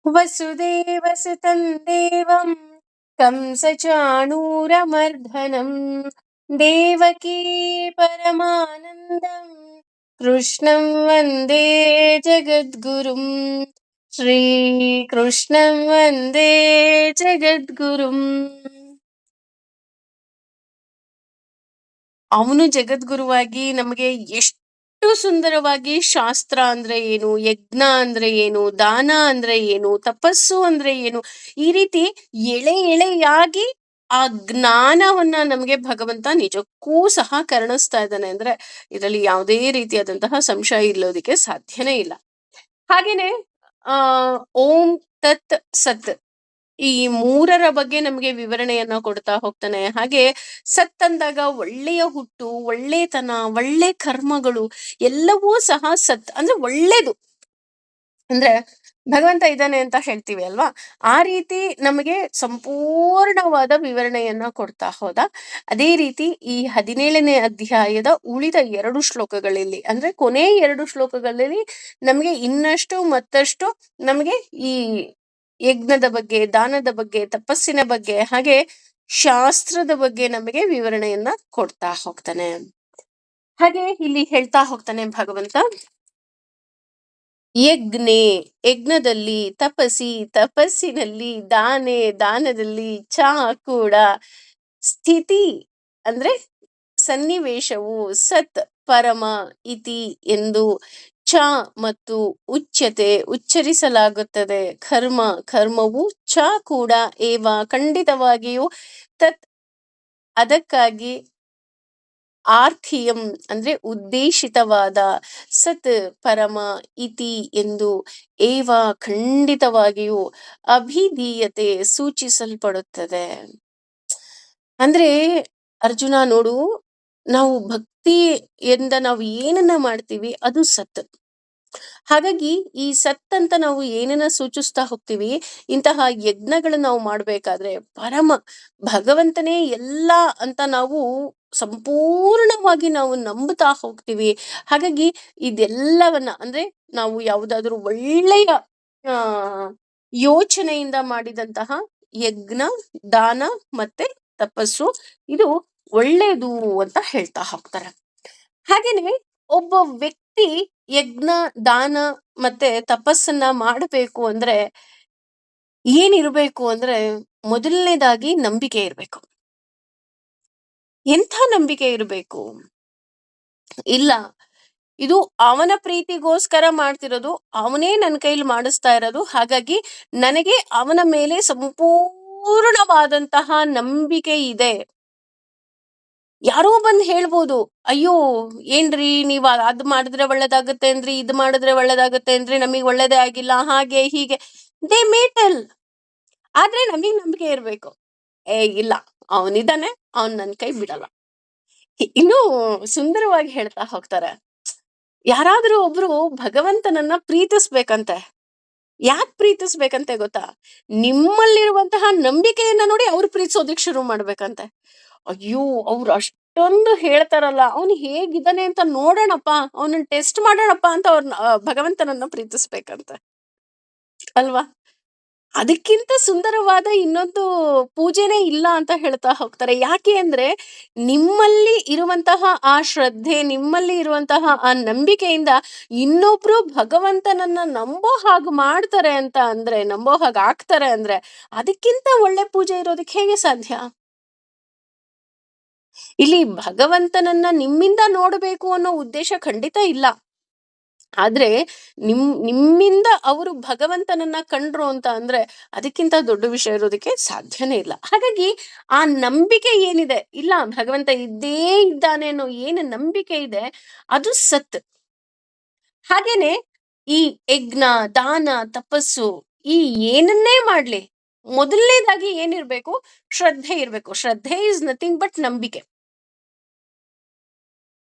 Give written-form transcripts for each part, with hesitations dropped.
वसुदेवसुतं देवं कंसचाणूरमर्दनं देवकी परमानन्दं कृष्णं वन्दे जगद्गुरुं श्रीकृष्णं वन्दे जगद्गुरुम्. ಅವನು ಜಗದ್ಗುರುವಾಗಿ ನಮಗೆ ಎಷ್ಟು ಸುಂದರವಾಗಿ ಶಾಸ್ತ್ರ ಅಂದ್ರೆ ಏನು, ಯಜ್ಞ ಅಂದ್ರೆ ಏನು, ದಾನ ಅಂದ್ರೆ ಏನು, ತಪಸ್ಸು ಅಂದ್ರೆ ಏನು, ಈ ರೀತಿ ಎಳೆ ಎಳೆಯಾಗಿ ಆ ಜ್ಞಾನವನ್ನ ನಮಗೆ ಭಗವಂತ ನಿಜಕ್ಕೂ ಸಹ ಕರುಣಿಸ್ತಾ ಇದ್ದಾನೆ ಅಂದ್ರೆ ಇದರಲ್ಲಿ ಯಾವುದೇ ರೀತಿಯಾದಂತಹ ಸಂಶಯ ಇಲ್ಲೋದಿಕ್ಕೆ ಸಾಧ್ಯನೇ ಇಲ್ಲ. ಹಾಗೇನೆ ಆ ಓಂ ತತ್ ಸತ್ ಈ ಮೂರರ ಬಗ್ಗೆ ನಮಗೆ ವಿವರಣೆಯನ್ನ ಕೊಡ್ತಾ ಹೋಗ್ತಾನೆ. ಹಾಗೆ ಸತ್ ಅಂದಾಗ ಒಳ್ಳೆಯ ಹುಟ್ಟು, ಒಳ್ಳೆತನ, ಒಳ್ಳೆ ಕರ್ಮಗಳು ಎಲ್ಲವೂ ಸಹ ಸತ್ ಅಂದ್ರೆ ಒಳ್ಳೇದು. ಅಂದ್ರೆ ಭಗವಂತ ಇದ್ದಾನೆ ಅಂತ ಹೇಳ್ತೀವಿ ಅಲ್ವಾ, ಆ ರೀತಿ ನಮಗೆ ಸಂಪೂರ್ಣವಾದ ವಿವರಣೆಯನ್ನ ಕೊಡ್ತಾ ಹೋದ. ಅದೇ ರೀತಿ ಈ 17ನೇ ಅಧ್ಯಾಯದ ಉಳಿದ 2 ಶ್ಲೋಕಗಳಲ್ಲಿ ಅಂದ್ರೆ ಕೊನೆ 2 ಶ್ಲೋಕಗಳಲ್ಲಿ ನಮಗೆ ಇನ್ನಷ್ಟು ಮತ್ತಷ್ಟು ನಮಗೆ ಈ ಯಜ್ಞದ ಬಗ್ಗೆ, ದಾನದ ಬಗ್ಗೆ, ತಪಸ್ಸಿನ ಬಗ್ಗೆ, ಹಾಗೆ ಶಾಸ್ತ್ರದ ಬಗ್ಗೆ ನಮಗೆ ವಿವರಣೆಯನ್ನ ಕೊಡ್ತಾ ಹೋಗ್ತಾನೆ. ಹಾಗೆ ಇಲ್ಲಿ ಹೇಳ್ತಾ ಹೋಗ್ತಾನೆ ಭಗವಂತ, ಯಜ್ಞೆ ಯಜ್ಞದಲ್ಲಿ, ತಪಸ್ಸಿ ತಪಸ್ಸಿನಲ್ಲಿ, ದಾನೆ ದಾನದಲ್ಲಿ, ಚ ಕೂಡ, ಸ್ಥಿತಿ ಅಂದ್ರೆ ಸನ್ನಿವೇಶವು, ಸತ್ ಪರಮ ಇತಿ ಎಂದು, ಚ ಮತ್ತು ಉಚ್ಯತೆ ಉಚ್ಚರಿಸಲಾಗುತ್ತದೆ, ಕರ್ಮ ಕರ್ಮವು, ಚ ಕೂಡ, ಏವ ಖಂಡಿತವಾಗಿಯೂ, ತತ್ ಅದಕ್ಕಾಗಿ, ಆರ್ಥಿಯಂ ಅಂದ್ರೆ ಉದ್ದೇಶಿತವಾದ, ಸತ್ ಪರಮ ಇತಿ ಎಂದು, ಏವ ಖಂಡಿತವಾಗಿಯೂ, ಅಭಿಧೀಯತೆ ಸೂಚಿಸಲ್ಪಡುತ್ತದೆ. ಅಂದ್ರೆ ಅರ್ಜುನ ನೋಡು, ನಾವು ಭಕ್ತಿಯಿಂದ ನಾವು ಏನನ್ನ ಮಾಡ್ತೀವಿ ಅದು ಸತ್. ಹಾಗಾಗಿ ಈ ಸತ್ ಅಂತ ನಾವು ಏನನ್ನ ಸೂಚಿಸ್ತಾ ಹೋಗ್ತೀವಿ, ಇಂತಹ ಯಜ್ಞಗಳನ್ನ ನಾವು ಮಾಡ್ಬೇಕಾದ್ರೆ ಪರಮ ಭಗವಂತನೇ ಎಲ್ಲ ಅಂತ ನಾವು ಸಂಪೂರ್ಣವಾಗಿ ನಾವು ನಂಬುತ್ತಾ ಹೋಗ್ತೀವಿ. ಹಾಗಾಗಿ ಇದೆಲ್ಲವನ್ನ ಅಂದ್ರೆ ನಾವು ಯಾವುದಾದ್ರೂ ಒಳ್ಳೆಯ ಆ ಯೋಚನೆಯಿಂದ ಮಾಡಿದಂತಹ ಯಜ್ಞ, ದಾನ ಮತ್ತೆ ತಪಸ್ಸು ಇದು ಒಳ್ಳೇದು ಅಂತ ಹೇಳ್ತಾ ಹೋಗ್ತಾರೆ. ಹಾಗೇನೆ ಒಬ್ಬ ವ್ಯಕ್ತಿ ಯಜ್ಞ, ದಾನ ಮತ್ತೆ ತಪಸ್ಸನ್ನ ಮಾಡಬೇಕು ಅಂದ್ರೆ ಏನಿರ್ಬೇಕು ಅಂದ್ರೆ ಮೊದಲನೇದಾಗಿ ನಂಬಿಕೆ ಇರ್ಬೇಕು. ಎಂಥ ನಂಬಿಕೆ ಇರಬೇಕು? ಇಲ್ಲ, ಇದು ಅವನ ಪ್ರೀತಿಗೋಸ್ಕರ ಮಾಡ್ತಿರೋದು, ಅವನೇ ನನ್ನ ಕೈಲಿ ಮಾಡಿಸ್ತಾ ಇರೋದು, ಹಾಗಾಗಿ ನನಗೆ ಅವನ ಮೇಲೆ ಸಂಪೂರ್ಣವಾದಂತಹ ನಂಬಿಕೆ ಇದೆ. ಯಾರೋ ಬಂದು ಹೇಳ್ಬೋದು, ಅಯ್ಯೋ ಏನ್ರಿ ನೀವ್ ಅದ್ ಮಾಡಿದ್ರೆ ಒಳ್ಳೇದಾಗತ್ತೆ ಅಂದ್ರಿ, ಇದು ಮಾಡಿದ್ರೆ ಒಳ್ಳೇದಾಗತ್ತೆ ಅಂದ್ರಿ, ನಮಗ್ ಒಳ್ಳೇದೇ ಆಗಿಲ್ಲ, ಹಾಗೆ ಹೀಗೆ ದೇ ಮೇಟಲ್. ಆದ್ರೆ ನಮಗ್ ನಂಬಿಕೆ ಇರ್ಬೇಕು, ಇಲ್ಲ ಅವನಿದ್ದಾನೆ, ಅವನ್ ನನ್ ಕೈ ಬಿಡಲ್ಲ. ಇನ್ನೂ ಸುಂದರವಾಗಿ ಹೇಳ್ತಾ ಹೋಗ್ತಾರೆ, ಯಾರಾದ್ರೂ ಒಬ್ರು ಭಗವಂತನನ್ನ ಪ್ರೀತಿಸ್ಬೇಕಂತೆ. ಯಾಕೆ ಪ್ರೀತಿಸ್ಬೇಕಂತೆ ಗೊತ್ತಾ? ನಿಮ್ಮಲ್ಲಿರುವಂತಹ ನಂಬಿಕೆಯನ್ನ ನೋಡಿ ಅವ್ರು ಪ್ರೀತಿಸೋದಿಕ್ ಶುರು ಮಾಡ್ಬೇಕಂತೆ. ಅಯ್ಯೋ ಅವ್ರು ಅಷ್ಟೊಂದು ಹೇಳ್ತಾರಲ್ಲ, ಅವನು ಹೇಗಿದ್ದಾನೆ ಅಂತ ನೋಡೋಣಪ್ಪ, ಅವನನ್ನ ಟೆಸ್ಟ್ ಮಾಡೋಣಪ್ಪ ಅಂತ ಅವ್ರನ್ನ ಭಗವಂತನನ್ನ ಪ್ರೀತಿಸ್ಬೇಕಂತೆ ಅಲ್ವಾ? ಅದಕ್ಕಿಂತ ಸುಂದರವಾದ ಇನ್ನೊಂದು ಪೂಜೆನೇ ಇಲ್ಲ ಅಂತ ಹೇಳ್ತಾ ಹೋಗ್ತಾರೆ. ಯಾಕೆ ಅಂದ್ರೆ ನಿಮ್ಮಲ್ಲಿ ಇರುವಂತಹ ಆ ಶ್ರದ್ಧೆ, ನಿಮ್ಮಲ್ಲಿ ಇರುವಂತಹ ಆ ನಂಬಿಕೆಯಿಂದ ಇನ್ನೊಬ್ರು ಭಗವಂತನನ್ನ ನಂಬೋ ಹಾಗೆ ಮಾಡ್ತಾರೆ ಅಂತ ಅಂದ್ರೆ, ನಂಬೋ ಹಾಗೆ ಆಗ್ತಾರೆ ಅಂದ್ರೆ ಅದಕ್ಕಿಂತ ಒಳ್ಳೆ ಪೂಜೆ ಇರೋದಕ್ಕೆ ಹೇಗೆ ಸಾಧ್ಯ? ಇಲ್ಲಿ ಭಗವಂತನನ್ನ ನಿಮ್ಮಿಂದ ನೋಡಬೇಕು ಅನ್ನೋ ಉದ್ದೇಶ ಖಂಡಿತ ಇಲ್ಲ. ಆದ್ರೆ ನಿಮ್ಮಿಂದ ಅವರು ಭಗವಂತನನ್ನ ಕಂಡ್ರು ಅಂತ ಅಂದ್ರೆ ಅದಕ್ಕಿಂತ ದೊಡ್ಡ ವಿಷಯ ಇರೋದಕ್ಕೆ ಸಾಧ್ಯನೇ ಇಲ್ಲ. ಹಾಗಾಗಿ ಆ ನಂಬಿಕೆ ಏನಿದೆ, ಇಲ್ಲ ಭಗವಂತ ಇದ್ದೇ ಇದ್ದಾನೆ ಅನ್ನೋ ಏನು ನಂಬಿಕೆ ಇದೆ ಅದು ಸತ್. ಹಾಗೇನೆ ಈ ಯಜ್ಞ, ದಾನ, ತಪಸ್ಸು ಈ ಏನನ್ನೇ ಮಾಡ್ಲಿ, ಮೊದಲನೇದಾಗಿ ಏನಿರ್ಬೇಕು? ಶ್ರದ್ಧೆ ಇರ್ಬೇಕು. ಶ್ರದ್ಧೆ ಇಸ್ ನಥಿಂಗ್ ಬಟ್ ನಂಬಿಕೆ.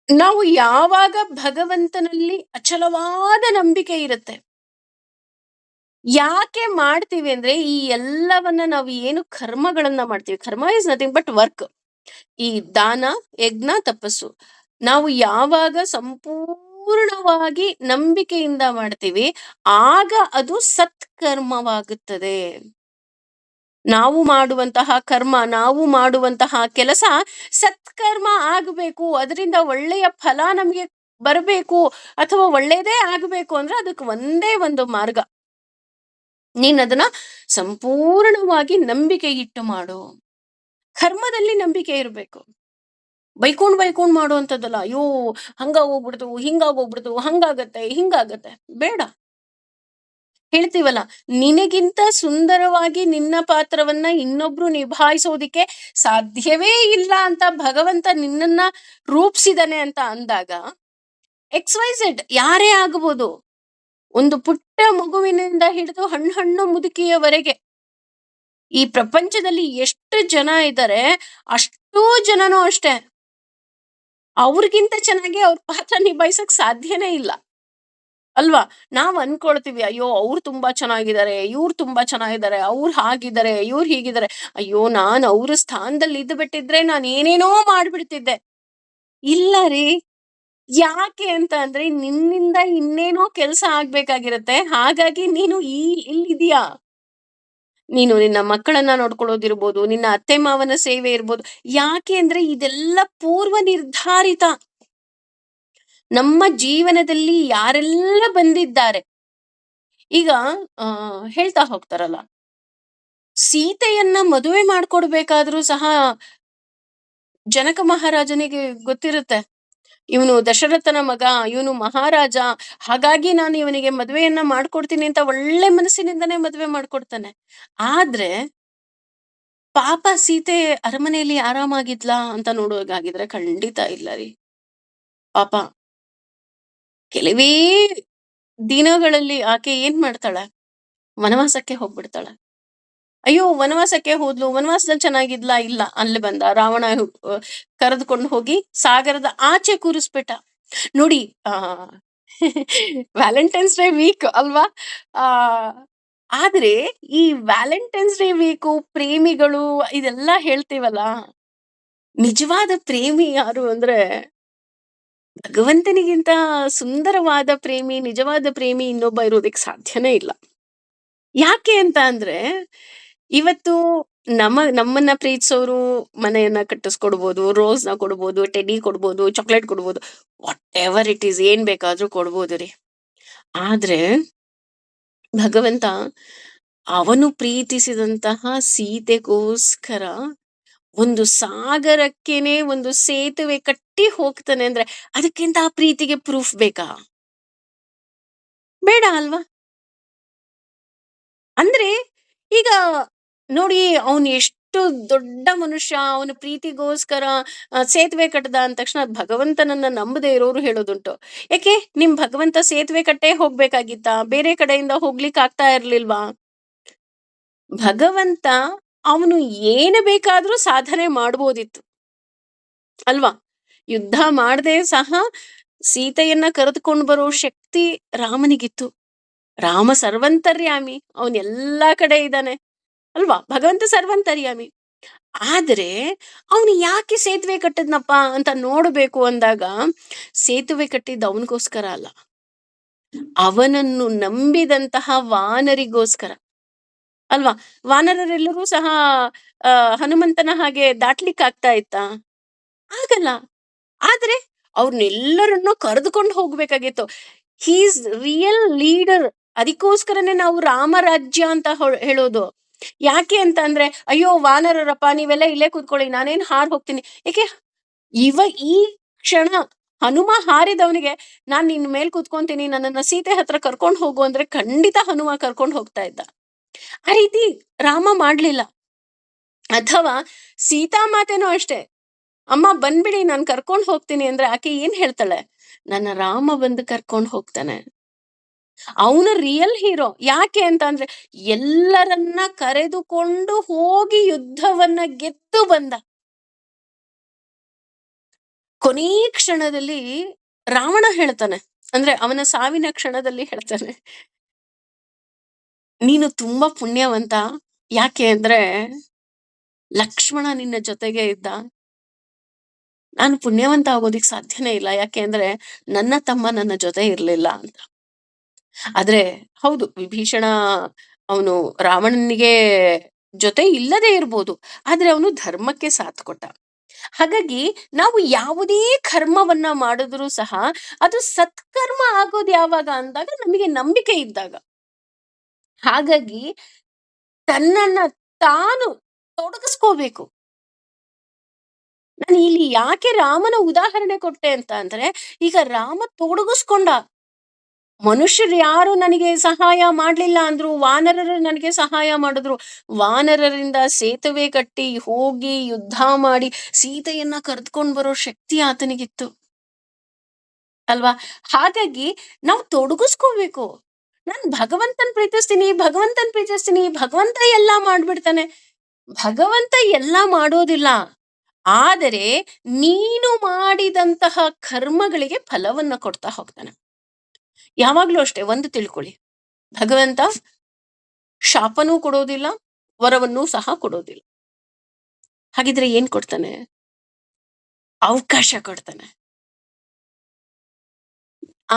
ನಾವು ಯಾವಾಗ ಭಗವಂತನಲ್ಲಿ ಅಚಲವಾದ ನಂಬಿಕೆ ಇರುತ್ತೆ, ಯಾಕೆ ಮಾಡ್ತೀವಿ ಅಂದ್ರೆ ಈ ಎಲ್ಲವನ್ನ ನಾವು ಏನು ಕರ್ಮಗಳನ್ನ ಮಾಡ್ತೀವಿ, ಕರ್ಮ ಇಸ್ ನಥಿಂಗ್ ಬಟ್ ವರ್ಕ್. ಈ ದಾನ, ಯಜ್ಞ, ತಪಸ್ಸು ನಾವು ಯಾವಾಗ ಸಂಪೂರ್ಣವಾಗಿ ನಂಬಿಕೆಯಿಂದ ಮಾಡ್ತೀವಿ, ಆಗ ಅದು ಸತ್ ಸತ್ಕರ್ಮವಾಗುತ್ತದೆ. ನಾವು ಮಾಡುವಂತಹ ಕರ್ಮ, ನಾವು ಮಾಡುವಂತಹ ಕೆಲಸ ಸತ್ಕರ್ಮ ಆಗಬೇಕು. ಅದರಿಂದ ಒಳ್ಳೆಯ ಫಲ ನಮಗೆ ಬರಬೇಕು ಅಥವಾ ಒಳ್ಳೆಯದೇ ಆಗಬೇಕು ಅಂದ್ರೆ ಅದಕ್ಕೆ ಒಂದೇ ಒಂದು ಮಾರ್ಗ. ನೀನದನ್ನ ಸಂಪೂರ್ಣವಾಗಿ ನಂಬಿಕೆ ಇಟ್ಟು ಮಾಡು. ಕರ್ಮದಲ್ಲಿ ನಂಬಿಕೆ ಇರಬೇಕು. ಬೈಕೊಂಡ್ ಮಾಡುವಂಥದ್ದಲ್ಲ. ಅಯ್ಯೋ ಹಂಗಾಗೋಗ್ಬಿಡ್ತು, ಹಿಂಗಾಗೋಗ್ಬಿಡ್ತು, ಹಂಗಾಗತ್ತೆ, ಹಿಂಗಾಗತ್ತೆ. ಬೇಡ. ಹೇಳ್ತೀವಲ್ಲ, ನಿನಗಿಂತ ಸುಂದರವಾಗಿ ನಿನ್ನ ಪಾತ್ರವನ್ನ ಇನ್ನೊಬ್ರು ನಿಭಾಯಿಸೋದಿಕ್ಕೆ ಸಾಧ್ಯವೇ ಇಲ್ಲ ಅಂತ ಭಗವಂತ ನಿನ್ನನ್ನ ರೂಪಿಸಿದಾನೆ ಅಂತ ಅಂದಾಗ XYZ ಯಾರೇ ಆಗಬಹುದು. ಒಂದು ಪುಟ್ಟ ಮಗುವಿನಿಂದ ಹಿಡಿದು ಹಣ್ಣು ಮುದುಕಿಯವರೆಗೆ ಈ ಪ್ರಪಂಚದಲ್ಲಿ ಎಷ್ಟು ಜನ ಇದ್ದಾರೆ, ಅಷ್ಟೂ ಜನನೂ ಅಷ್ಟೇ. ಅವ್ರಿಗಿಂತ ಚೆನ್ನಾಗಿ ಅವ್ರ ಪಾತ್ರ ನಿಭಾಯಿಸಕ್ ಸಾಧ್ಯನೇ ಇಲ್ಲ ಅಲ್ವಾ? ನಾವ್ ಅನ್ಕೊಳ್ತೀವಿ, ಅಯ್ಯೋ ಅವ್ರು ತುಂಬಾ ಚೆನ್ನಾಗಿದ್ದಾರೆ, ಇವ್ರು ತುಂಬಾ ಚೆನ್ನಾಗಿದ್ದಾರೆ, ಅವ್ರು ಹಾಗಿದ್ದಾರೆ, ಇವ್ರು ಹೀಗಿದ್ದಾರೆ. ಅಯ್ಯೋ ನಾನ್ ಅವ್ರ ಸ್ಥಾನದಲ್ಲಿ ಇದ್ದು ಬಿಟ್ಟಿದ್ರೆ ನಾನು ಏನೇನೋ ಮಾಡ್ಬಿಡ್ತಿದ್ದೆ. ಇಲ್ಲ ರೀ. ಯಾಕೆ ಅಂತ ಅಂದ್ರೆ ನಿನ್ನಿಂದ ಇನ್ನೇನೋ ಕೆಲಸ ಆಗ್ಬೇಕಾಗಿರತ್ತೆ. ಹಾಗಾಗಿ ನೀನು ಇಲ್ಲಿದೀಯಾ. ನೀನು ನಿನ್ನ ಮಕ್ಕಳನ್ನ ನೋಡ್ಕೊಳ್ಳೋದಿರ್ಬೋದು, ನಿನ್ನ ಅತ್ತೆ ಮಾವನ ಸೇವೆ ಇರ್ಬೋದು. ಯಾಕೆ ಅಂದ್ರೆ ಇದೆಲ್ಲ ಪೂರ್ವ ನಿರ್ಧಾರಿತ. ನಮ್ಮ ಜೀವನದಲ್ಲಿ ಯಾರೆಲ್ಲ ಬಂದಿದ್ದಾರೆ, ಈಗ ಹೇಳ್ತಾ ಹೋಗ್ತಾರಲ್ಲ, ಸೀತೆಯನ್ನ ಮದುವೆ ಮಾಡ್ಕೊಡ್ಬೇಕಾದ್ರೂ ಸಹ ಜನಕ ಮಹಾರಾಜನಿಗೆ ಗೊತ್ತಿರುತ್ತೆ, ಇವನು ದಶರಥನ ಮಗ, ಇವನು ಮಹಾರಾಜ, ಹಾಗಾಗಿ ನಾನು ಇವನಿಗೆ ಮದುವೆಯನ್ನ ಮಾಡ್ಕೊಡ್ತೀನಿ ಅಂತ ಒಳ್ಳೆ ಮನಸ್ಸಿನಿಂದನೇ ಮದುವೆ ಮಾಡ್ಕೊಡ್ತಾನೆ. ಆದ್ರೆ ಪಾಪ ಸೀತೆ ಅರಮನೆಯಲ್ಲಿ ಆರಾಮಾಗಿದ್ಲಾ ಅಂತ ನೋಡುವಾಗಾಗಿದ್ರೆ ಖಂಡಿತ ಇಲ್ಲ ರೀ. ಪಾಪ ಕೆಲವೇ ದಿನಗಳಲ್ಲಿ ಆಕೆ ಏನ್ ಮಾಡ್ತಾಳೆ, ವನವಾಸಕ್ಕೆ ಹೋಗ್ಬಿಡ್ತಾಳೆ. ಅಯ್ಯೋ ವನವಾಸಕ್ಕೆ ಹೋದ್ಲು, ವನವಾಸದಲ್ಲಿ ಚೆನ್ನಾಗಿದ್ಲಾ? ಇಲ್ಲ, ಅಲ್ಲಿ ಬಂದ ರಾವಣ ಕರೆದುಕೊಂಡು ಹೋಗಿ ಸಾಗರದ ಆಚೆ ಕೂರಿಸ್ಬಿಟ್ಟ. ನೋಡಿ, ವ್ಯಾಲೆಂಟೈನ್ಸ್ ಡೇ ವೀಕ್ ಅಲ್ವಾ? ಆ ಆದ್ರೆ ಈ ವ್ಯಾಲೆಂಟೈನ್ಸ್ ಡೇ ವೀಕು, ಪ್ರೇಮಿಗಳು ಇದೆಲ್ಲ ಹೇಳ್ತೀವಲ್ಲ, ನಿಜವಾದ ಪ್ರೇಮಿ ಯಾರು ಅಂದ್ರೆ ಭಗವಂತನಿಗಿಂತ ಸುಂದರವಾದ ಪ್ರೇಮಿ, ನಿಜವಾದ ಪ್ರೇಮಿ ಇನ್ನೊಬ್ಬ ಇರೋದಕ್ಕೆ ಸಾಧ್ಯನೇ ಇಲ್ಲ. ಯಾಕೆ ಅಂತ ಅಂದ್ರೆ ಇವತ್ತು ನಮ್ಮನ್ನ ಪ್ರೀತಿಸೋರು ಮನೆಯನ್ನ ಕಟ್ಟಿಸ್ಕೊಡ್ಬೋದು, ರೋಸ್ ನ ಕೊಡ್ಬೋದು, ಟೆಡಿ ಕೊಡ್ಬೋದು, ಚಾಕ್ಲೇಟ್ ಕೊಡ್ಬೋದು, ವಾಟ್ ಎವರ್ ಇಟ್ ಈಸ್, ಏನ್ ಬೇಕಾದ್ರೂ ಕೊಡ್ಬೋದು ರೀ. ಆದ್ರೆ ಭಗವಂತ ಅವನು ಪ್ರೀತಿಸಿದಂತಹ ಸೀತೆಗೋಸ್ಕರ ಒಂದು ಸಾಗರಕ್ಕೇನೆ ಒಂದು ಸೇತುವೆ ಕಟ್ಟಿ ಹೋಗ್ತಾನೆ ಅಂದ್ರೆ ಅದಕ್ಕಿಂತ ಆ ಪ್ರೀತಿಗೆ ಪ್ರೂಫ್ ಬೇಕಾ? ಬೇಡ ಅಲ್ವಾ? ಅಂದ್ರೆ ಈಗ ನೋಡಿ, ಅವನು ಎಷ್ಟು ದೊಡ್ಡ ಮನುಷ್ಯ, ಅವನ ಪ್ರೀತಿಗೋಸ್ಕರ ಸೇತುವೆ ಕಟ್ಟದ ಅಂದ ತಕ್ಷಣ ಭಗವಂತನನ್ನ ನಂಬದೇ ಇರೋರು ಹೇಳೋದುಂಟು, ಯಾಕೆ ನಿಮ್ ಭಗವಂತ ಸೇತುವೆ ಕಟ್ಟೆ ಹೋಗ್ಬೇಕಾಗಿತ್ತಾ? ಬೇರೆ ಕಡೆಯಿಂದ ಹೋಗ್ಲಿಕ್ಕೆ ಆಗ್ತಾ ಇರ್ಲಿಲ್ವಾ? ಭಗವಂತ ಅವನು ಏನು ಬೇಕಾದ್ರೂ ಸಾಧನೆ ಮಾಡ್ಬೋದಿತ್ತು ಅಲ್ವಾ? ಯುದ್ಧ ಮಾಡದೆ ಸಹ ಸೀತೆಯನ್ನ ಕರೆದುಕೊಂಡು ಬರೋ ಶಕ್ತಿ ರಾಮನಿಗಿತ್ತು. ರಾಮ ಸರ್ವಂತರ್ಯಾಮಿ, ಅವನ್ ಎಲ್ಲಾ ಕಡೆ ಇದ್ದಾನೆ ಅಲ್ವಾ? ಭಗವಂತ ಸರ್ವಂತರ್ಯಾಮಿ. ಆದ್ರೆ ಅವನು ಯಾಕೆ ಸೇತುವೆ ಕಟ್ಟದ್ನಪ್ಪ ಅಂತ ನೋಡ್ಬೇಕು ಅಂದಾಗ ಸೇತುವೆ ಕಟ್ಟಿದ್ದ ಅವನಿಗೋಸ್ಕರ ಅಲ್ಲ, ಅವನನ್ನು ನಂಬಿದಂತಹ ವಾನರಿಗೋಸ್ಕರ ಅಲ್ವಾ? ವಾನರರೆಲ್ಲರೂ ಸಹ ಹನುಮಂತನ ಹಾಗೆ ದಾಟ್ಲಿಕ್ಕೆ ಆಗ್ತಾ ಇತ್ತಾ? ಆಗಲ್ಲ. ಆದ್ರೆ ಅವ್ರನ್ನೆಲ್ಲರನ್ನು ಕರೆದುಕೊಂಡು ಹೋಗ್ಬೇಕಾಗಿತ್ತು. He's real leader. ಅದಕ್ಕೋಸ್ಕರನೇ ನಾವು ರಾಮರಾಜ್ಯ ಅಂತ ಹೇಳೋದು. ಯಾಕೆ ಅಂತ ಅಂದ್ರೆ, ಅಯ್ಯೋ ವಾನರರಪ್ಪ ನೀವೆಲ್ಲ ಇಲ್ಲೇ ಕೂತ್ಕೊಳ್ಳಿ, ನಾನೇನ್ ಹಾರ್ ಹೋಗ್ತೀನಿ. ಯಾಕೆ ಈ ಕ್ಷಣ ಹನುಮ ಹಾರಿದವನಿಗೆ ನಾನ್ ನಿನ್ ಮೇಲ್ ಕೂತ್ಕೊಂತೀನಿ, ನನ್ನನ್ನ ಸೀತೆ ಹತ್ರ ಕರ್ಕೊಂಡು ಹೋಗು ಅಂದ್ರೆ ಖಂಡಿತ ಹನುಮ ಕರ್ಕೊಂಡು ಹೋಗ್ತಾ ಇದ್ದ. ಆ ರೀತಿ ರಾಮ ಮಾಡ್ಲಿಲ್ಲ. ಅಥವಾ ಸೀತಾಮಾತೆನೂ ಅಷ್ಟೇ, ಅಮ್ಮ ಬಂದ್ಬಿಡಿ ನಾನ್ ಕರ್ಕೊಂಡ್ ಹೋಗ್ತೀನಿ ಅಂದ್ರೆ ಆಕೆ ಏನ್ ಹೇಳ್ತಾಳೆ, ನನ್ನ ರಾಮ ಬಂದು ಕರ್ಕೊಂಡ್ ಹೋಗ್ತಾನೆ. ಅವನು ರಿಯಲ್ ಹೀರೋ. ಯಾಕೆ ಅಂತ ಅಂದ್ರೆ ಎಲ್ಲರನ್ನ ಕರೆದುಕೊಂಡು ಹೋಗಿ ಯುದ್ಧವನ್ನ ಗೆದ್ದು ಬಂದ. ಕೊನೇ ಕ್ಷಣದಲ್ಲಿ ರಾವಣ ಹೇಳ್ತಾನೆ, ಅಂದ್ರೆ ಅವನ ಸಾವಿನ ಕ್ಷಣದಲ್ಲಿ ಹೇಳ್ತಾನೆ, ನೀನು ತುಂಬಾ ಪುಣ್ಯವಂತ. ಯಾಕೆ ಅಂದ್ರೆ ಲಕ್ಷ್ಮಣ ನಿನ್ನ ಜೊತೆಗೆ ಇದ್ದ. ನಾನು ಪುಣ್ಯವಂತ ಆಗೋದಿಕ್ ಸಾಧ್ಯನೇ ಇಲ್ಲ, ಯಾಕೆ ಅಂದ್ರೆ ನನ್ನ ತಮ್ಮ ನನ್ನ ಜೊತೆ ಇರ್ಲಿಲ್ಲ ಅಂತ. ಆದ್ರೆ ಹೌದು, ವಿಭೀಷಣ ಅವನು ರಾವಣನಿಗೆ ಜೊತೆ ಇಲ್ಲದೆ ಇರ್ಬೋದು, ಆದ್ರೆ ಅವನು ಧರ್ಮಕ್ಕೆ ಸಾಥ್ ಕೊಟ್ಟ. ಹಾಗಾಗಿ ನಾವು ಯಾವುದೇ ಕರ್ಮವನ್ನ ಮಾಡಿದ್ರೂ ಸಹ ಅದು ಸತ್ಕರ್ಮ ಆಗೋದು ಯಾವಾಗ ಅಂದಾಗ ನಮಗೆ ನಂಬಿಕೆ ಇದ್ದಾಗ. ಹಾಗಾಗಿ ತನ್ನನ್ನ ತಾನು ತೊಡಗಿಸ್ಕೋಬೇಕು. ನಾನು ಇಲ್ಲಿ ಯಾಕೆ ರಾಮನ ಉದಾಹರಣೆ ಕೊಟ್ಟೆ ಅಂತ ಅಂದ್ರೆ, ಈಗ ರಾಮ ತೊಡಗಿಸ್ಕೊಂಡ. ಮನುಷ್ಯರು ಯಾರು ನನಗೆ ಸಹಾಯ ಮಾಡ್ಲಿಲ್ಲ ಅಂದ್ರು, ವಾನರರು ನನಗೆ ಸಹಾಯ ಮಾಡಿದ್ರು. ವಾನರರಿಂದ ಸೇತುವೆ ಕಟ್ಟಿ ಹೋಗಿ ಯುದ್ಧ ಮಾಡಿ ಸೀತೆಯನ್ನ ಕರೆದುಕೊಂಡು ಬರೋ ಶಕ್ತಿ ಆತನಿಗಿತ್ತು ಅಲ್ವಾ? ಹಾಗಾಗಿ ನಾವು ತೊಡಗಿಸ್ಕೋಬೇಕು. ನಾನು ಭಗವಂತನ್ ಪ್ರೀತಿಸ್ತೀನಿ, ಭಗವಂತ ಎಲ್ಲಾ ಮಾಡ್ಬಿಡ್ತಾನೆ. ಭಗವಂತ ಎಲ್ಲಾ ಮಾಡೋದಿಲ್ಲ. ಆದರೆ ನೀನು ಮಾಡಿದಂತಹ ಕರ್ಮಗಳಿಗೆ ಫಲವನ್ನ ಕೊಡ್ತಾ ಹೋಗ್ತಾನೆ. ಯಾವಾಗ್ಲೂ ಅಷ್ಟೇ, ಒಂದು ತಿಳ್ಕೊಳ್ಳಿ, ಭಗವಂತ ಶಾಪನೂ ಕೊಡೋದಿಲ್ಲ, ವರವನ್ನೂ ಸಹ ಕೊಡೋದಿಲ್ಲ. ಹಾಗಿದ್ರೆ ಏನ್ ಕೊಡ್ತಾನೆ? ಅವಕಾಶ ಕೊಡ್ತಾನೆ.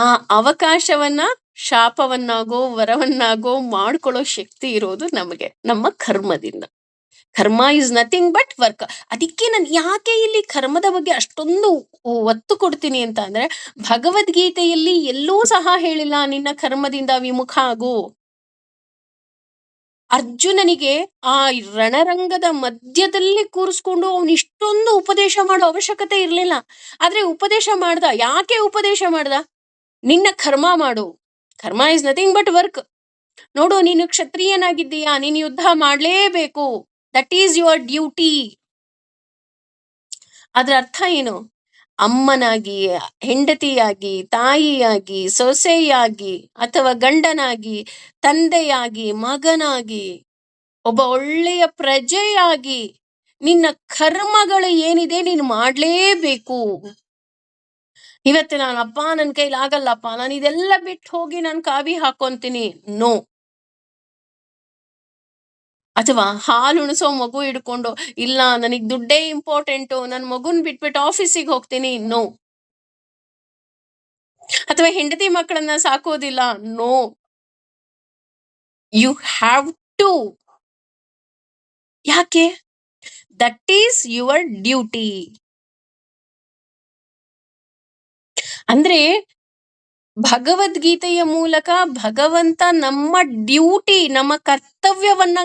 ಆ ಅವಕಾಶವನ್ನ ಶಾಪವನ್ನಾಗೋ ವರವನ್ನಾಗೋ ಮಾಡ್ಕೊಳ್ಳೋ ಶಕ್ತಿ ಇರೋದು ನಮಗೆ ನಮ್ಮ ಕರ್ಮದಿಂದ. ಕರ್ಮ ಇಸ್ ನಥಿಂಗ್ ಬಟ್ ವರ್ಕ್. ಅದಕ್ಕೆ ನಾನು ಯಾಕೆ ಇಲ್ಲಿ ಕರ್ಮದ ಬಗ್ಗೆ ಅಷ್ಟೊಂದು ಒತ್ತು ಕೊಡ್ತೀನಿ ಅಂತ ಅಂದ್ರೆ, ಭಗವದ್ಗೀತೆಯಲ್ಲಿ ಎಲ್ಲೂ ಸಹ ಹೇಳಿಲ್ಲ ನಿನ್ನ ಕರ್ಮದಿಂದ ವಿಮುಖ ಆಗು. ಅರ್ಜುನನಿಗೆ ಆ ರಣರಂಗದ ಮಧ್ಯದಲ್ಲಿ ಕೂರಿಸ್ಕೊಂಡು ಅವನು ಇಷ್ಟೊಂದು ಉಪದೇಶ ಮಾಡೋ ಅವಶ್ಯಕತೆ ಇರ್ಲಿಲ್ಲ. ಆದ್ರೆ ಉಪದೇಶ ಮಾಡ್ದ. ಯಾಕೆ ಉಪದೇಶ ಮಾಡ್ದ? ನಿನ್ನ ಕರ್ಮ ಮಾಡು. ಕರ್ಮ ಇಸ್ ನಥಿಂಗ್ ಬಟ್ ವರ್ಕ್. ನೋಡು, ನೀನು ಕ್ಷತ್ರಿಯನಾಗಿದ್ದೀಯಾ, ನೀನು ಯುದ್ಧ ಮಾಡ್ಲೇಬೇಕು. That is your duty. ಅದ್ರ ಅರ್ಥ ಏನು? ಅಮ್ಮನಾಗಿ, ಹೆಂಡತಿಯಾಗಿ, ತಾಯಿಯಾಗಿ, ಸೊಸೆಯಾಗಿ, ಅಥವಾ ಗಂಡನಾಗಿ, ತಂದೆಯಾಗಿ, ಮಗನಾಗಿ, ಒಬ್ಬ ಒಳ್ಳೆಯ ಪ್ರಜೆಯಾಗಿ ನಿನ್ನ ಕರ್ಮಗಳು ಏನಿದೆ ನೀನು ಮಾಡ್ಲೇಬೇಕು. ಇವತ್ತು ನಾನು ಅಪ್ಪ ನನ್ನ ಕೈಲಿ ಆಗಲ್ಲಪ್ಪ, ನಾನು ಇದೆಲ್ಲ ಬಿಟ್ಟು ಹೋಗಿ ನಾನು ಕಾವಿ ಹಾಕೊಂತೀನಿ, ನೋ. ಅಥವಾ ಹಾಲು ಉಣಿಸೋ ಮಗು ಹಿಡ್ಕೊಂಡು, ಇಲ್ಲ ನನಗ್ ದುಡ್ಡೇ ಇಂಪಾರ್ಟೆಂಟು, ನನ್ನ ಮಗುನ್ ಬಿಟ್ಬಿಟ್ಟು ಆಫೀಸಿಗೆ ಹೋಗ್ತೀನಿ, ನೋ. ಅಥವಾ ಹೆಂಡತಿ ಮಕ್ಕಳನ್ನ ಸಾಕೋದಿಲ್ಲ, ನೋ. You have to. ಯಾಕೆ? That is your duty. ಅಂದ್ರೆ ಭಗವದ್ಗೀತೆಯ ಮೂಲಕ ಭಗವಂತ ನಮ್ಮ ಡ್ಯೂಟಿ, ನಮ್ಮ ಕರ್ತವ್ಯವನ್ನ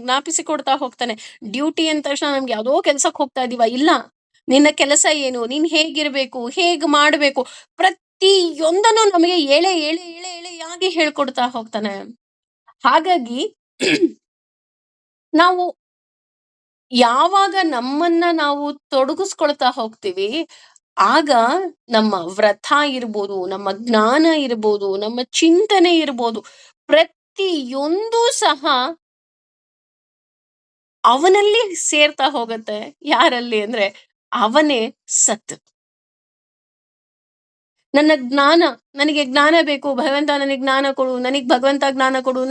ಜ್ಞಾಪಿಸಿಕೊಡ್ತಾ ಹೋಗ್ತಾನೆ. ಡ್ಯೂಟಿ ಅಂದ ತಕ್ಷಣ ನಮ್ಗೆ ಯಾವ್ದೋ ಕೆಲ್ಸಕ್ಕೆ ಹೋಗ್ತಾ ಇದೀವ, ಇಲ್ಲ. ನಿನ್ನ ಕೆಲಸ ಏನು, ನೀನ್ ಹೇಗಿರ್ಬೇಕು, ಹೇಗ್ ಮಾಡ್ಬೇಕು, ಪ್ರತಿಯೊಂದನ್ನು ನಮಗೆ ಎಳೆ ಎಳೆ ಎಳೆ ಎಳೆಯಾಗಿ ಹೇಳ್ಕೊಡ್ತಾ ಹೋಗ್ತಾನೆ. ಹಾಗಾಗಿ ನಾವು ಯಾವಾಗ ನಮ್ಮನ್ನ ನಾವು ತೊಡಗಿಸ್ಕೊಳ್ತಾ ಹೋಗ್ತೀವಿ, ಆಗ ನಮ್ಮ ವ್ರತ ಇರ್ಬೋದು, ನಮ್ಮ ಜ್ಞಾನ ಇರ್ಬೋದು, ನಮ್ಮ ಚಿಂತನೆ ಇರ್ಬೋದು, ಪ್ರತಿಯೊಂದು ಸಹ ಅವನಲ್ಲಿ ಸೇರ್ತಾ ಹೋಗತ್ತೆ. ಯಾರಲ್ಲಿ ಅಂದ್ರೆ ಅವನೇ ಸತ್. ನನ್ನ ಜ್ಞಾನ, ನನಗೆ ಜ್ಞಾನ ಬೇಕು, ಭಗವಂತ ನನಗೆ ಜ್ಞಾನ ಕೊಡು, ನನಗೆ ಭಗವಂತ ಜ್ಞಾನ ಕೊಡು,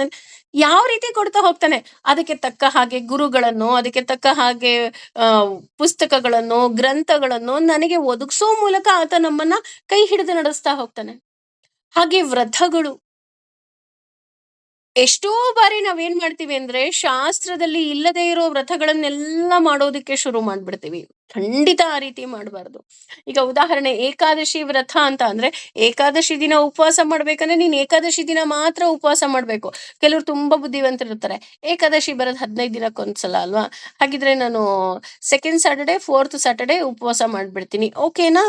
ಯಾವ ರೀತಿ ಕೊಡ್ತಾ ಹೋಗ್ತಾನೆ? ಅದಕ್ಕೆ ತಕ್ಕ ಹಾಗೆ ಗುರುಗಳನ್ನು, ಅದಕ್ಕೆ ತಕ್ಕ ಹಾಗೆ ಪುಸ್ತಕಗಳನ್ನು, ಗ್ರಂಥಗಳನ್ನು ನನಗೆ ಒದಗಿಸೋ ಮೂಲಕ ಆತ ನಮ್ಮನ್ನ ಕೈ ಹಿಡಿದು ನಡೆಸ್ತಾ ಹೋಗ್ತಾನೆ. ಹಾಗೆ ವ್ರತಗಳು, ಎಷ್ಟೋ ಬಾರಿ ನಾವೇನ್ ಮಾಡ್ತೀವಿ ಅಂದ್ರೆ, ಶಾಸ್ತ್ರದಲ್ಲಿ ಇಲ್ಲದೆ ಇರೋ ವ್ರತಗಳನ್ನೆಲ್ಲ ಮಾಡೋದಕ್ಕೆ ಶುರು ಮಾಡ್ಬಿಡ್ತೀವಿ. ಖಂಡಿತ ಆ ರೀತಿ ಮಾಡಬಾರ್ದು. ಈಗ ಉದಾಹರಣೆ, ಏಕಾದಶಿ ವ್ರತ ಅಂತ ಅಂದ್ರೆ, ಏಕಾದಶಿ ದಿನ ಉಪವಾಸ ಮಾಡ್ಬೇಕಂದ್ರೆ ನೀನ್ ಏಕಾದಶಿ ದಿನ ಮಾತ್ರ ಉಪವಾಸ ಮಾಡ್ಬೇಕು. ಕೆಲವ್ರು ತುಂಬಾ ಬುದ್ಧಿವಂತರಿರ್ತಾರೆ, ಏಕಾದಶಿ ಬರೋದ್ 15 ದಿನಕ್ಕೊಂದ್ಸಲ ಅಲ್ವಾ, ಹಾಗಿದ್ರೆ ನಾನು ಸೆಕೆಂಡ್ ಸ್ಯಾಟರ್ಡೆ, ಫೋರ್ತ್ ಸ್ಯಾಟರ್ಡೆ ಉಪವಾಸ ಮಾಡ್ಬಿಡ್ತೀನಿ, ಓಕೆನಾ?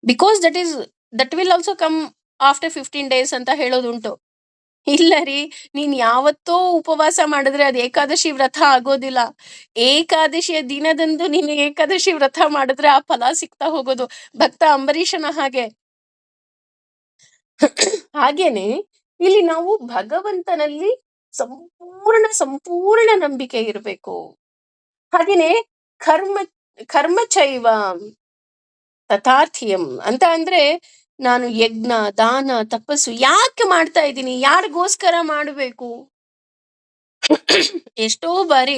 Because that will also come after 15 days ಅಂತ ಹೇಳೋದುಂಟು. ಇಲ್ಲ ರೀ, ನೀನ್ ಯಾವತ್ತೋ ಉಪವಾಸ ಮಾಡಿದ್ರೆ ಅದು ಏಕಾದಶಿ ವ್ರತ ಆಗೋದಿಲ್ಲ. ಏಕಾದಶಿಯ ದಿನದಂದು ನೀನು ಏಕಾದಶಿ ವ್ರತ ಮಾಡಿದ್ರೆ ಆ ಫಲ ಸಿಗ್ತಾ ಹೋಗೋದು. ಭಕ್ತ ಅಂಬರೀಷನ ಹಾಗೆ. ಹಾಗೇನೆ ಇಲ್ಲಿ ನಾವು ಭಗವಂತನಲ್ಲಿ ಸಂಪೂರ್ಣ ನಂಬಿಕೆ ಇರಬೇಕು. ಹಾಗೇನೆ ಕರ್ಮ ಕರ್ಮಚೈವ ತಥಾರ್ಥಿಯಂ ಅಂತ ಅಂದ್ರೆ, ನಾನು ಯಜ್ಞ, ದಾನ, ತಪಸ್ಸು ಯಾಕೆ ಮಾಡ್ತಾ ಇದ್ದೀನಿ, ಯಾರಿಗೋಸ್ಕರ ಮಾಡಬೇಕು? ಎಷ್ಟೋ ಬಾರಿ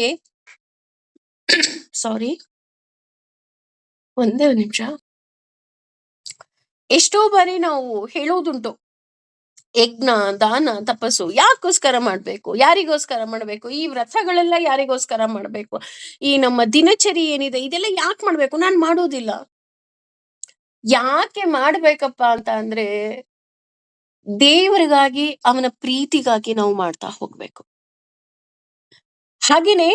ಸಾರಿ, ಒಂದೇ ನಿಮಿಷ. ಎಷ್ಟೋ ಬಾರಿ ನಾವು ಹೇಳೋದುಂಟು, ಯಜ್ಞ, ದಾನ, ತಪಸ್ಸು ಯಾಕೋಸ್ಕರ ಮಾಡ್ಬೇಕು? ಯಾರಿಗೋಸ್ಕರ ಮಾಡ್ಬೇಕು? ಈ ವ್ರತಗಳೆಲ್ಲ ಯಾರಿಗೋಸ್ಕರ ಮಾಡ್ಬೇಕು? ಈ ನಮ್ಮ ದಿನಚರಿ ಏನಿದೆ ಇದೆಲ್ಲ ಯಾಕ್ ಮಾಡ್ಬೇಕು? ನಾನ್ ಮಾಡೋದಿಲ್ಲ. ಯಾಕೆ ಮಾಡ್ಬೇಕಪ್ಪ ಅಂತ ಅಂದ್ರೆ, ದೇವರಿಗಾಗಿ, ಅವನ ಪ್ರೀತಿಗಾಗಿ ನಾವು ಮಾಡ್ತಾ ಹೋಗ್ಬೇಕು. ಹಾಗೇನೆ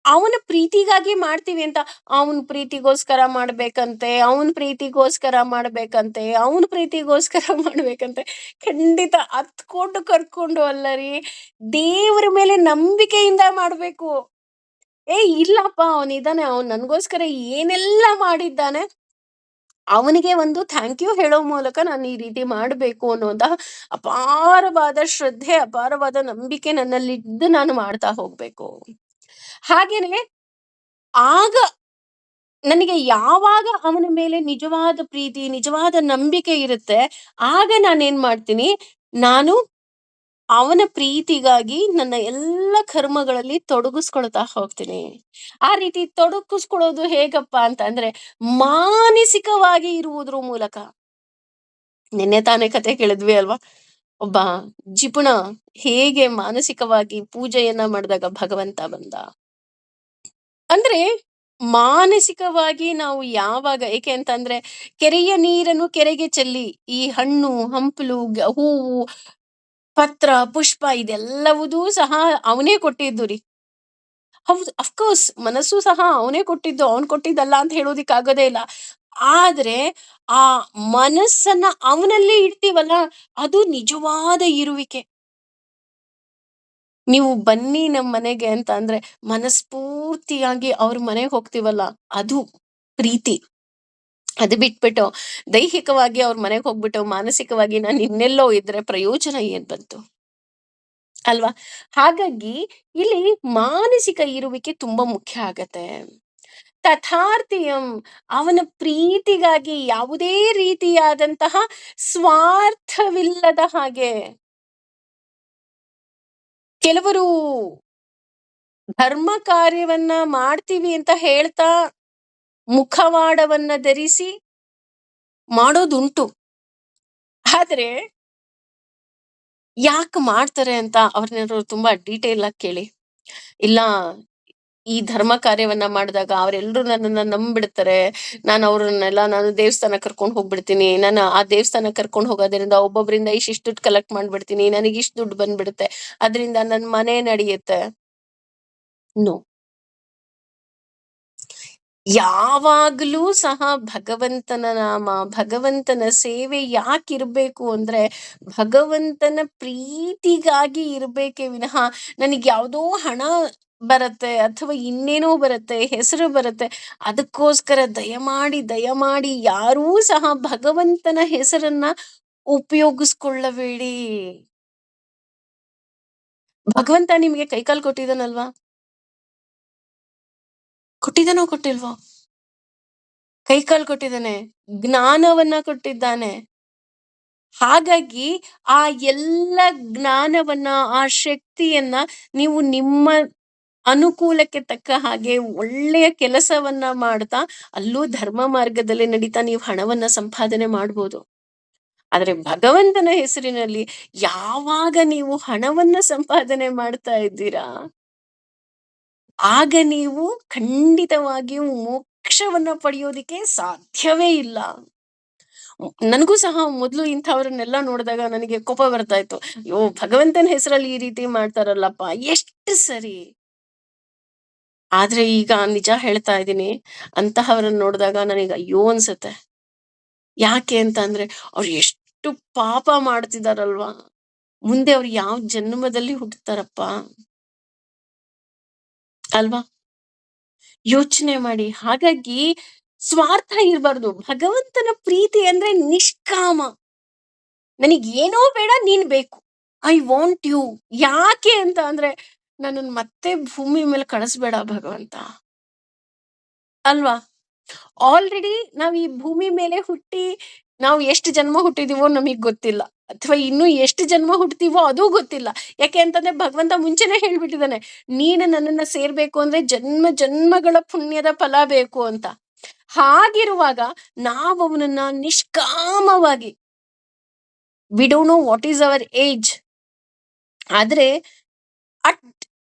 ಅವನ ಪ್ರೀತಿಗಾಗಿ ಮಾಡ್ತೀವಿ ಅಂತ, ಅವನ್ ಪ್ರೀತಿಗೋಸ್ಕರ ಮಾಡ್ಬೇಕಂತೆ, ಅವನ್ ಪ್ರೀತಿಗೋಸ್ಕರ ಮಾಡ್ಬೇಕಂತೆ, ಅವನ್ ಪ್ರೀತಿಗೋಸ್ಕರ ಮಾಡ್ಬೇಕಂತೆ. ಖಂಡಿತ ಹತ್ಕೊಂಡು ಕರ್ಕೊಂಡು ಅಲ್ಲ ರೀ. ದೇವ್ರ ಮೇಲೆ ನಂಬಿಕೆಯಿಂದ ಮಾಡ್ಬೇಕು. ಇಲ್ಲಪ್ಪ ಅವನಿದಾನೆ, ಅವನ್ ನನ್ಗೋಸ್ಕರ ಏನೆಲ್ಲ ಮಾಡಿದ್ದಾನೆ. ಅವನಿಗೆ ಒಂದು ಥ್ಯಾಂಕ್ ಯು ಹೇಳೋ ಮೂಲಕ ನಾನು ಈ ರೀತಿ ಮಾಡ್ಬೇಕು ಅನ್ನುವಂತಹ ಅಪಾರವಾದ ಶ್ರದ್ಧೆ, ಅಪಾರವಾದ ನಂಬಿಕೆ ನನ್ನಲ್ಲಿದ್ದು ನಾನು ಮಾಡ್ತಾ ಹೋಗ್ಬೇಕು. ಹಾಗೇನೆ ಆಗ ನನಗೆ ಯಾವಾಗ ಅವನ ಮೇಲೆ ನಿಜವಾದ ಪ್ರೀತಿ, ನಿಜವಾದ ನಂಬಿಕೆ ಇರುತ್ತೆ, ಆಗ ನಾನೇನ್ ಮಾಡ್ತೀನಿ, ನಾನು ಅವನ ಪ್ರೀತಿಗಾಗಿ ನನ್ನ ಎಲ್ಲ ಕರ್ಮಗಳಲ್ಲಿ ತೊಡಗಿಸ್ಕೊಳ್ತಾ ಹೋಗ್ತೀನಿ. ಆ ರೀತಿ ತೊಡಗಿಸ್ಕೊಳ್ಳೋದು ಹೇಗಪ್ಪ ಅಂತ ಅಂದ್ರೆ, ಮಾನಸಿಕವಾಗಿ ಇರುವುದ್ರ ಮೂಲಕ. ನಿನ್ನೆ ತಾನೇ ಕತೆ ಕೇಳಿದ್ವಿ ಅಲ್ವಾ? ಒಬ್ಬ ಜಿಪುಣ ಹೇಗೆ ಮಾನಸಿಕವಾಗಿ ಪೂಜೆಯನ್ನ ಮಾಡಿದಾಗ ಭಗವಂತ ಬಂದ. ಅಂದ್ರೆ ಮಾನಸಿಕವಾಗಿ ನಾವು ಯಾವಾಗ, ಏಕೆ ಅಂತಂದ್ರೆ, ಕೆರೆಯ ನೀರನ್ನು ಕೆರೆಗೆ ಚೆಲ್ಲಿ ಈ ಹಣ್ಣು ಹಂಪಲು ಹೂವು ಪತ್ರ ಪುಷ್ಪ ಇದೆಲ್ಲವುದೂ ಸಹ ಅವನೇ ಕೊಟ್ಟಿದ್ದು ರೀ. ಹೌದು, ಅಫ್ಕೋರ್ಸ್ ಮನಸ್ಸು ಸಹ ಅವನೇ ಕೊಟ್ಟಿದ್ದು, ಅವನ್ ಕೊಟ್ಟಿದ್ದಲ್ಲ ಅಂತ ಹೇಳೋದಿಕ್ ಆಗೋದೇ ಇಲ್ಲ. ಆದ್ರೆ ಆ ಮನಸ್ಸನ್ನ ಅವನಲ್ಲಿ ಇಡ್ತೀವಲ್ಲ, ಅದು ನಿಜವಾದ ಇರುವಿಕೆ. ನೀವು ಬನ್ನಿ ನಮ್ ಮನೆಗೆ ಅಂತ ಅಂದ್ರೆ ಮನಸ್ಫೂರ್ತಿಯಾಗಿ ಅವ್ರ ಮನೆಗೆ ಹೋಗ್ತೀವಲ್ಲ, ಅದು ಪ್ರೀತಿ. ಅದು ಬಿಟ್ಬಿಟ್ಟು ದೈಹಿಕವಾಗಿ ಅವ್ರ ಮನೆಗೆ ಹೋಗ್ಬಿಟ್ಟು ಮಾನಸಿಕವಾಗಿ ನಾನು ಇನ್ನೆಲ್ಲೋ ಇದ್ರೆ ಪ್ರಯೋಜನ ಏನ್ ಬಂತು? ಅಲ್ವಾ? ಹಾಗಾಗಿ ಇಲ್ಲಿ ಮಾನಸಿಕ ಇರುವಿಕೆ ತುಂಬಾ ಮುಖ್ಯ ಆಗತ್ತೆ. ತಥಾರ್ಥಿಯಂ, ಅವನ ಪ್ರೀತಿಗಾಗಿ ಯಾವುದೇ ರೀತಿಯಾದಂತಹ ಸ್ವಾರ್ಥವಿಲ್ಲದ ಹಾಗೆ. ಕೆಲವರು ಧರ್ಮ ಕಾರ್ಯವನ್ನ ಮಾಡ್ತೀವಿ ಅಂತ ಹೇಳ್ತಾ ಮುಖವಾಡವನ್ನ ಧರಿಸಿ ಮಾಡೋದುಂಟು. ಆದ್ರೆ ಯಾಕೆ ಮಾಡ್ತಾರೆ ಅಂತ ಅವ್ರನ್ನೇನಾದ್ರು ತುಂಬಾ ಡೀಟೇಲ್ ಆಗಿ ಕೇಳಿ. ಇಲ್ಲ, ಈ ಧರ್ಮ ಕಾರ್ಯವನ್ನ ಮಾಡಿದಾಗ ಅವರೆಲ್ಲರೂ ನನ್ನನ್ನ ನಂಬಿಡ್ತಾರೆ. ನಾನು ದೇವಸ್ಥಾನಕ್ಕೆ ಕರ್ಕೊಂಡು ಹೋಗ್ಬಿಡ್ತೀನಿ. ನಾನು ಆ ದೇವಸ್ಥಾನಕ್ಕೆ ಕರ್ಕೊಂಡು ಹೋಗೋದ್ರಿಂದ ಒಬ್ಬೊಬ್ಬರಿಂದ ಇಷ್ಟಿಷ್ಟು ದುಡ್ಡು ಕಲೆಕ್ಟ್ ಮಾಡ್ಬಿಡ್ತೀನಿ. ನನಗೆ ಇಷ್ಟು ದುಡ್ಡು ಬಂದ್ಬಿಡುತ್ತೆ. ಅದರಿಂದ ನನ್ನ ಮನೆ ನಡೆಯುತ್ತೆ. ನೋ. ಯಾವಾಗ್ಲೂ ಸಹ ಭಗವಂತನ ನಾಮ, ಭಗವಂತನ ಸೇವೆ ಯಾಕಿರ್ಬೇಕು ಅಂದ್ರೆ, ಭಗವಂತನ ಪ್ರೀತಿಗಾಗಿ ಇರ್ಬೇಕೇ ವಿನಃ ನನಗೆ ಯಾವುದೋ ಹಣ ಬರತ್ತೆ ಅಥವಾ ಇನ್ನೇನೋ ಬರತ್ತೆ, ಹೆಸರು ಬರತ್ತೆ, ಅದಕ್ಕೋಸ್ಕರ ದಯಮಾಡಿ ದಯಮಾಡಿ ಯಾರೂ ಸಹ ಭಗವಂತನ ಹೆಸರನ್ನ ಉಪಯೋಗಿಸ್ಕೊಳ್ಳಬೇಡಿ. ಭಗವಂತ ನಿಮ್ಗೆ ಕೈಕಾಲು ಕೊಟ್ಟಿದ್ದಾನಲ್ವಾ? ಕೊಟ್ಟಿದ್ದಾನೋ ಕೊಟ್ಟಿಲ್ವೋ? ಕೈಕಾಲು ಕೊಟ್ಟಿದ್ದಾನೆ, ಜ್ಞಾನವನ್ನ ಕೊಟ್ಟಿದ್ದಾನೆ. ಹಾಗಾಗಿ ಆ ಎಲ್ಲ ಜ್ಞಾನವನ್ನ, ಆ ಶಕ್ತಿಯನ್ನ ನೀವು ನಿಮ್ಮ ಅನುಕೂಲಕ್ಕೆ ತಕ್ಕ ಹಾಗೆ ಒಳ್ಳೆಯ ಕೆಲಸವನ್ನ ಮಾಡ್ತಾ, ಅಲ್ಲೂ ಧರ್ಮ ಮಾರ್ಗದಲ್ಲಿ ನಡೀತಾ ನೀವು ಹಣವನ್ನ ಸಂಪಾದನೆ ಮಾಡ್ಬೋದು. ಆದ್ರೆ ಭಗವಂತನ ಹೆಸರಿನಲ್ಲಿ ಯಾವಾಗ ನೀವು ಹಣವನ್ನ ಸಂಪಾದನೆ ಮಾಡ್ತಾ ಇದ್ದೀರಾ, ಆಗ ನೀವು ಖಂಡಿತವಾಗಿಯೂ ಮೋಕ್ಷವನ್ನ ಪಡೆಯೋದಿಕ್ಕೆ ಸಾಧ್ಯವೇ ಇಲ್ಲ. ನನಗೂ ಸಹ ಮೊದ್ಲು ಇಂಥವ್ರನ್ನೆಲ್ಲ ನೋಡಿದಾಗ ನನಗೆ ಕೋಪ ಬರ್ತಾ ಇತ್ತು. ಅಯ್ಯೋ! ಭಗವಂತನ ಹೆಸರಲ್ಲಿ ಈ ರೀತಿ ಮಾಡ್ತಾರಲ್ಲಪ್ಪ, ಎಷ್ಟು ಸರಿ. ಆದ್ರೆ ಈಗ ನಿಜ ಹೇಳ್ತಾ ಇದ್ದೀನಿ, ಅಂತಹವರನ್ನ ನೋಡಿದಾಗ ನನಗೆ ಅಯ್ಯೋ ಅನ್ಸುತ್ತೆ. ಯಾಕೆ ಅಂತ ಅಂದ್ರೆ, ಅವ್ರು ಎಷ್ಟು ಪಾಪ ಮಾಡ್ತಿದಾರಲ್ವಾ? ಮುಂದೆ ಅವ್ರು ಯಾವ ಜನ್ಮದಲ್ಲಿ ಹುಟ್ಟುತ್ತಾರಪ್ಪ, ಅಲ್ವಾ? ಯೋಚನೆ ಮಾಡಿ. ಹಾಗಾಗಿ ಸ್ವಾರ್ಥ ಇರಬಾರ್ದು. ಭಗವಂತನ ಪ್ರೀತಿ ಅಂದ್ರೆ ನಿಷ್ಕಾಮ. ನನಗೇನೋ ಬೇಡ, ನೀನ್ ಬೇಕು. I want you. ಯಾಕೆ ಅಂತ ಅಂದ್ರೆ, ನನ್ನನ್ ಮತ್ತೆ ಭೂಮಿ ಮೇಲೆ ಕಳಿಸ್ಬೇಡ ಭಗವಂತ. ಅಲ್ವಾ? ಆಲ್ರೆಡಿ ನಾವ್ ಈ ಭೂಮಿ ಮೇಲೆ ಹುಟ್ಟಿ, ನಾವು ಎಷ್ಟು ಜನ್ಮ ಹುಟ್ಟಿದೀವೋ ನಮಗ್ ಗೊತ್ತಿಲ್ಲ. ಅಥವಾ ಇನ್ನು ಎಷ್ಟು ಜನ್ಮ ಹುಟ್ತೀವೋ ಅದೂ ಗೊತ್ತಿಲ್ಲ. ಯಾಕೆ ಅಂತಂದ್ರೆ ಭಗವಂತ ಮುಂಚೆನೆ ಹೇಳ್ಬಿಟ್ಟಿದ್ದಾನೆ, ನೀನು ನನ್ನನ್ನ ಸೇರ್ಬೇಕು ಅಂದ್ರೆ ಜನ್ಮ ಜನ್ಮಗಳ ಪುಣ್ಯದ ಫಲ ಬೇಕು ಅಂತ. ಹಾಗಿರುವಾಗ ನಾವು ಅವನನ್ನ ನಿಷ್ಕಾಮವಾಗಿ we don't know what is our age. ಆದ್ರೆ ಅಟ್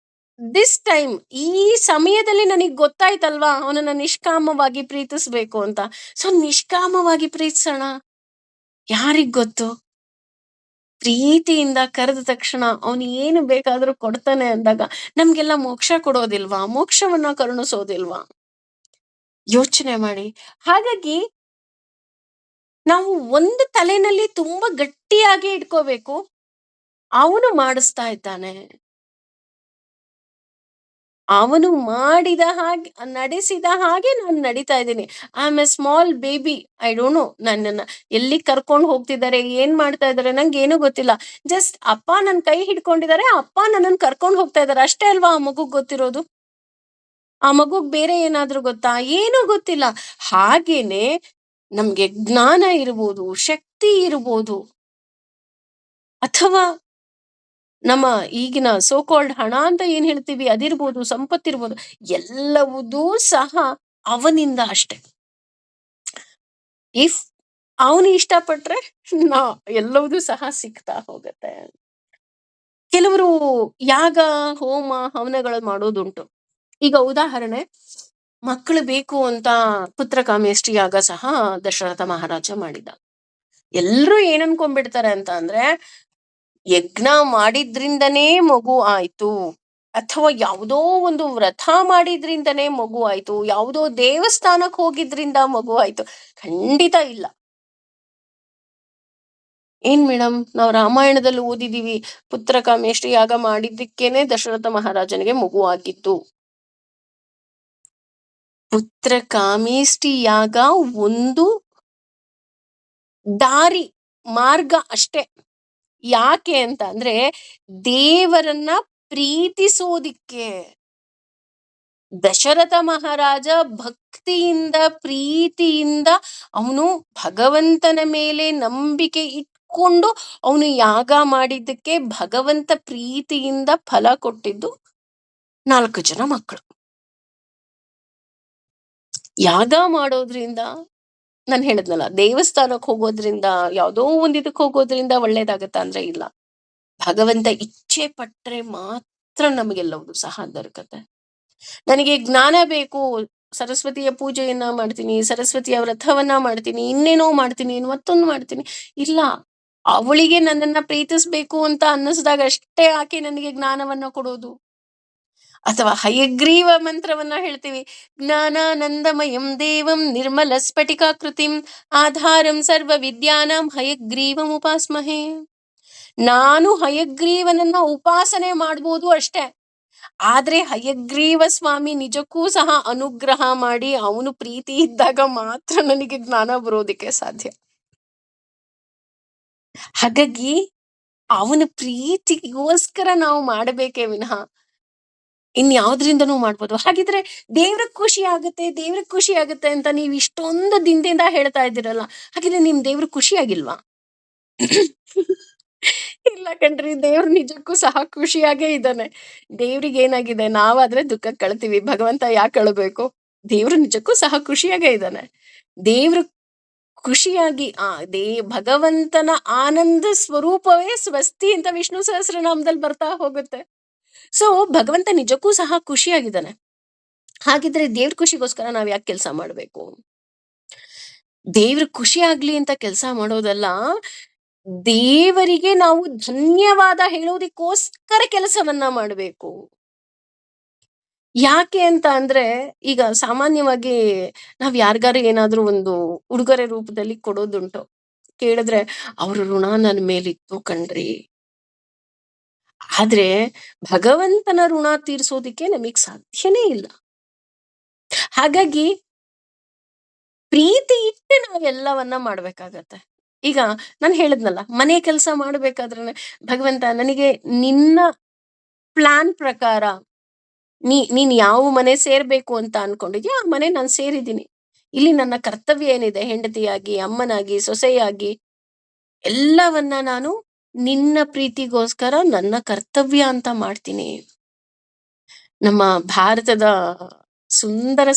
ದಿಸ್ ಟೈಮ್, ಈ ಸಮಯದಲ್ಲಿ ನನಗೆ ಗೊತ್ತಾಯ್ತಲ್ವಾ ಅವನನ್ನ ನಿಷ್ಕಾಮವಾಗಿ ಪ್ರೀತಿಸ್ಬೇಕು ಅಂತ. ಸೊ ನಿಷ್ಕಾಮವಾಗಿ ಪ್ರೀತಿಸೋಣ. ಯಾರಿಗ್ ಗೊತ್ತು, ಪ್ರೀತಿಯಿಂದ ಕರೆದ ತಕ್ಷಣ ಅವನು ಏನು ಬೇಕಾದ್ರೂ ಕೊಡ್ತಾನೆ ಅಂದಾಗ ನಮ್ಗೆಲ್ಲ ಮೋಕ್ಷ ಕೊಡೋದಿಲ್ವಾ? ಮೋಕ್ಷವನ್ನ ಕರುಣಿಸೋದಿಲ್ವಾ? ಯೋಚನೆ ಮಾಡಿ. ಹಾಗಾಗಿ ನಾವು ಒಂದು ತಲೆನಲ್ಲಿ ತುಂಬಾ ಗಟ್ಟಿಯಾಗಿ ಇಟ್ಕೋಬೇಕು, ಅವನು ಮಾಡಿಸ್ತಾ ಇದ್ದಾನೆ, ಅವನು ಮಾಡಿದ ಹಾಗೆ ನಡೆಸಿದ ಹಾಗೆ ನಾನು ನಡೀತಾ ಇದ್ದೀನಿ. I am A small baby, I don't know ನನ್ನನ್ನ ಎಲ್ಲಿ ಕರ್ಕೊಂಡು ಹೋಗ್ತಿದ್ದಾರೆ, ಏನ್ ಮಾಡ್ತಾ ಇದಾರೆ ನಂಗೆ ಏನು ಗೊತ್ತಿಲ್ಲ. ಜಸ್ಟ್ ಅಪ್ಪ ನನ್ನ ಕೈ ಹಿಡ್ಕೊಂಡಿದ್ದಾರೆ, ಅಪ್ಪ ನನ್ನನ್ನು ಕರ್ಕೊಂಡು ಹೋಗ್ತಾ ಇದಾರೆ ಅಷ್ಟೇ ಅಲ್ವಾ ಆ ಮಗುಗ್ ಗೊತ್ತಿರೋದು? ಆ ಮಗುಗ್ ಬೇರೆ ಏನಾದ್ರೂ ಗೊತ್ತಾ? ಏನೂ ಗೊತ್ತಿಲ್ಲ. ಹಾಗೇನೆ ನಮ್ಗೆ ಜ್ಞಾನ ಇರ್ಬೋದು, ಶಕ್ತಿ ಇರ್ಬೋದು, ಅಥವಾ ನಮ್ಮ ಈಗಿನ ಸೋ ಕಾಲ್ಡ್ ಹಣ ಅಂತ ಏನ್ ಹೇಳ್ತೀವಿ ಅದಿರ್ಬೋದು, ಸಂಪತ್ತಿರ್ಬೋದು, ಎಲ್ಲವುದೂ ಸಹ ಅವನಿಂದ ಅಷ್ಟೆ. ಇಫ್ ಅವನು ಇಷ್ಟಪಟ್ರೆ ನಾ ಎಲ್ಲವುದೂ ಸಹ ಸಿಗ್ತಾ ಹೋಗತ್ತೆ. ಕೆಲವರು ಯಾಗ, ಹೋಮ, ಹವನಗಳು ಮಾಡೋದುಂಟು. ಈಗ ಉದಾಹರಣೆ, ಮಕ್ಕಳು ಬೇಕು ಅಂತ ಪುತ್ರಕಾಮೇಷ್ಟಿ ಯಾಗ ಸಹ ದಶರಥ ಮಹಾರಾಜ ಮಾಡಿದ. ಎಲ್ರು ಏನ್ ಅನ್ಕೊಂಡ್ಬಿಡ್ತಾರೆ ಅಂತ ಅಂದ್ರೆ, ಯಜ್ಞ ಮಾಡಿದ್ರಿಂದನೇ ಮಗು ಆಯ್ತು, ಅಥವಾ ಯಾವುದೋ ಒಂದು ವ್ರತ ಮಾಡಿದ್ರಿಂದನೇ ಮಗು ಆಯ್ತು, ಯಾವುದೋ ದೇವಸ್ಥಾನಕ್ಕೆ ಹೋಗಿದ್ರಿಂದ ಮಗು ಆಯ್ತು. ಖಂಡಿತ ಇಲ್ಲ. ಏನ್ ಮೇಡಮ್, ನಾವು ರಾಮಾಯಣದಲ್ಲಿ ಓದಿದೀವಿ, ಪುತ್ರಕಾಮೇಷ್ಟಿ ಯಾಗ ಮಾಡಿದ್ದಕ್ಕೇನೆ ದಶರಥ ಮಹಾರಾಜನಿಗೆ ಮಗು ಆಗಿದ್ದು. ಪುತ್ರಕಾಮೇಷ್ಟಿ ಯಾಗ ಒಂದು ದಾರಿ, ಮಾರ್ಗ ಅಷ್ಟೇ. ಯಾಕೆ ಅಂತ ಅಂದ್ರೆ ದೇವರನ್ನ ಪ್ರೀತಿಸೋದಿಕ್ಕೆ. ದಶರಥ ಮಹಾರಾಜ ಭಕ್ತಿಯಿಂದ, ಪ್ರೀತಿಯಿಂದ ಅವನು ಭಗವಂತನ ಮೇಲೆ ನಂಬಿಕೆ ಇಟ್ಕೊಂಡು ಅವನು ಯಾಗ ಮಾಡಿದ್ದಕ್ಕೆ ಭಗವಂತ ಪ್ರೀತಿಯಿಂದ ಫಲ ಕೊಟ್ಟಿದ್ದು 4 ಜನ ಮಕ್ಕಳು. ಯಾಗ ಮಾಡೋದ್ರಿಂದ, ನಾನು ಹೇಳಿದ್ನಲ್ಲ, ದೇವಸ್ಥಾನಕ್ಕೆ ಹೋಗೋದ್ರಿಂದ, ಯಾವುದೋ ಒಂದಿದಕ್ಕೆ ಹೋಗೋದ್ರಿಂದ ಒಳ್ಳೇದಾಗತ್ತ ಅಂದ್ರೆ ಇಲ್ಲ. ಭಗವಂತ ಇಚ್ಛೆ ಪಟ್ರೆ ಮಾತ್ರ ನಮಗೆಲ್ಲವುದು ಸಹ ದೊರಕತ್ತೆ. ನನಗೆ ಜ್ಞಾನ ಬೇಕು, ಸರಸ್ವತಿಯ ಪೂಜೆಯನ್ನ ಮಾಡ್ತೀನಿ, ಸರಸ್ವತಿಯ ವ್ರತವನ್ನ ಮಾಡ್ತೀನಿ, ಇನ್ನೇನೋ ಮಾಡ್ತೀನಿ, ಮತ್ತೊಂದು ಮಾಡ್ತೀನಿ, ಇಲ್ಲ. ಅವಳಿಗೆ ನನ್ನನ್ನ ಪ್ರೀತಿಸ್ಬೇಕು ಅಂತ ಅನ್ನಿಸ್ದಾಗ ಅಷ್ಟೇ ಆಕೆ ನನಗೆ ಜ್ಞಾನವನ್ನ ಕೊಡೋದು. ಅಥವಾ ಹಯಗ್ರೀವ ಮಂತ್ರವನ್ನ ಹೇಳ್ತೀವಿ, ಜ್ಞಾನಾನಂದಮಯಂ ದೇವಂ ನಿರ್ಮಲ ಸ್ಫಟಿಕಾಕೃತಿಂ ಆಧಾರಂ ಸರ್ವ ವಿದ್ಯಾನಾಂ ಹಯಗ್ರೀವಂ ಉಪಾಸ್ಮಹೇ. ನಾನು ಹಯಗ್ರೀವನನ್ನ ಉಪಾಸನೆ ಮಾಡ್ಬೋದು ಅಷ್ಟೇ, ಆದ್ರೆ ಹಯಗ್ರೀವ ಸ್ವಾಮಿ ನಿಜಕ್ಕೂ ಸಹ ಅನುಗ್ರಹ ಮಾಡಿ ಅವನು ಪ್ರೀತಿ ಇದ್ದಾಗ ಮಾತ್ರ ನನಗೆ ಜ್ಞಾನ ಬರೋದಿಕ್ಕೆ ಸಾಧ್ಯ. ಹಾಗಾಗಿ ಅವನ ಪ್ರೀತಿಗೋಸ್ಕರ ನಾವು ಮಾಡಬೇಕೇ ವಿನಃ ಇನ್ಯಾವುದ್ರಿಂದನೂ ಮಾಡ್ಬೋದು. ಹಾಗಿದ್ರೆ ದೇವ್ರಿಗೆ ಖುಷಿ ಆಗುತ್ತೆ, ದೇವ್ರಿಗೆ ಖುಷಿ ಆಗುತ್ತೆ ಅಂತ ನೀವು ಇಷ್ಟೊಂದು ದಿನದಿಂದ ಹೇಳ್ತಾ ಇದ್ದೀರಲ್ಲ, ಹಾಗಿದ್ರೆ ನಿಮ್ ದೇವ್ರಿಗೆ ಖುಷಿ ಆಗಿಲ್ವಾ? ಇಲ್ಲ ಕಣ್ರಿ, ದೇವ್ರು ನಿಜಕ್ಕೂ ಸಹ ಖುಷಿಯಾಗೇ ಇದ್ದಾನೆ. ದೇವ್ರಿಗೆ ಏನಾಗಿದೆ, ನಾವಾದ್ರೆ ದುಃಖ ಕಳ್ತೀವಿ, ಭಗವಂತ ಯಾಕೆ ಕಳ್ಬೇಕು? ದೇವ್ರು ನಿಜಕ್ಕೂ ಸಹ ಖುಷಿಯಾಗೇ ಇದ್ದಾನೆ. ದೇವ್ರು ಖುಷಿಯಾಗಿ ಭಗವಂತನ ಆನಂದ ಸ್ವರೂಪವೇ ಸ್ವಸ್ತಿ ಅಂತ ವಿಷ್ಣು ಸಹಸ್ರನಾಮದಲ್ಲಿ ಬರ್ತಾ ಹೋಗುತ್ತೆ. ಸೊ ಭಗವಂತ ನಿಜಕ್ಕೂ ಸಹ ಖುಷಿಯಾಗಿದ್ದಾನೆ. ಹಾಗಿದ್ರೆ ದೇವ್ರ ಖುಷಿಗೋಸ್ಕರ ನಾವ್ ಯಾಕೆ ಕೆಲಸ ಮಾಡ್ಬೇಕು? ದೇವ್ರ ಖುಷಿ ಆಗ್ಲಿ ಅಂತ ಕೆಲಸ ಮಾಡೋದಲ್ಲ, ದೇವರಿಗೆ ನಾವು ಧನ್ಯವಾದ ಹೇಳೋದಿಕ್ಕೋಸ್ಕರ ಕೆಲಸವನ್ನ ಮಾಡಬೇಕು. ಯಾಕೆ ಅಂತ ಅಂದ್ರೆ, ಈಗ ಸಾಮಾನ್ಯವಾಗಿ ನಾವ್ ಯಾರಿಗಾರು ಏನಾದ್ರೂ ಒಂದು ಉಡುಗೊರೆ ರೂಪದಲ್ಲಿ ಕೊಡೋದುಂಟು. ಕೇಳಿದ್ರೆ ಅವ್ರ ಋಣ ನನ್ನ ಮೇಲಿತ್ತು ಕಣ್ರಿ. ಆದ್ರೆ ಭಗವಂತನ ಋಣ ತೀರ್ಸೋದಿಕ್ಕೆ ನಮಗ್ ಸಾಧ್ಯನೇ ಇಲ್ಲ. ಹಾಗಾಗಿ ಪ್ರೀತಿ ಇಟ್ಟು ನಾವೆಲ್ಲವನ್ನ ಮಾಡ್ಬೇಕಾಗತ್ತೆ. ಈಗ ನಾನು ಹೇಳಿದ್ನಲ್ಲ, ಮನೆ ಕೆಲಸ ಮಾಡ್ಬೇಕಾದ್ರೆ ಭಗವಂತ ನನಗೆ ನಿನ್ನ ಪ್ಲಾನ್ ಪ್ರಕಾರ ನೀನ್ ಯಾವ ಮನೆ ಸೇರ್ಬೇಕು ಅಂತ ಅನ್ಕೊಂಡಿದ್ಯೋ ಆ ಮನೆ ನಾನು ಸೇರಿದ್ದೀನಿ. ಇಲ್ಲಿ ನನ್ನ ಕರ್ತವ್ಯ ಏನಿದೆ, ಹೆಂಡತಿಯಾಗಿ, ಅಮ್ಮನಾಗಿ, ಸೊಸೆಯಾಗಿ, ಎಲ್ಲವನ್ನ ನಾನು ನಿನ್ನ ಪ್ರೀತಿಗೋಸ್ಕರ ನನ್ನ ಕರ್ತವ್ಯ ಅಂತ ಮಾಡ್ತೀನಿ. ನಮ್ಮ ಭಾರತದ ಸುಂದರ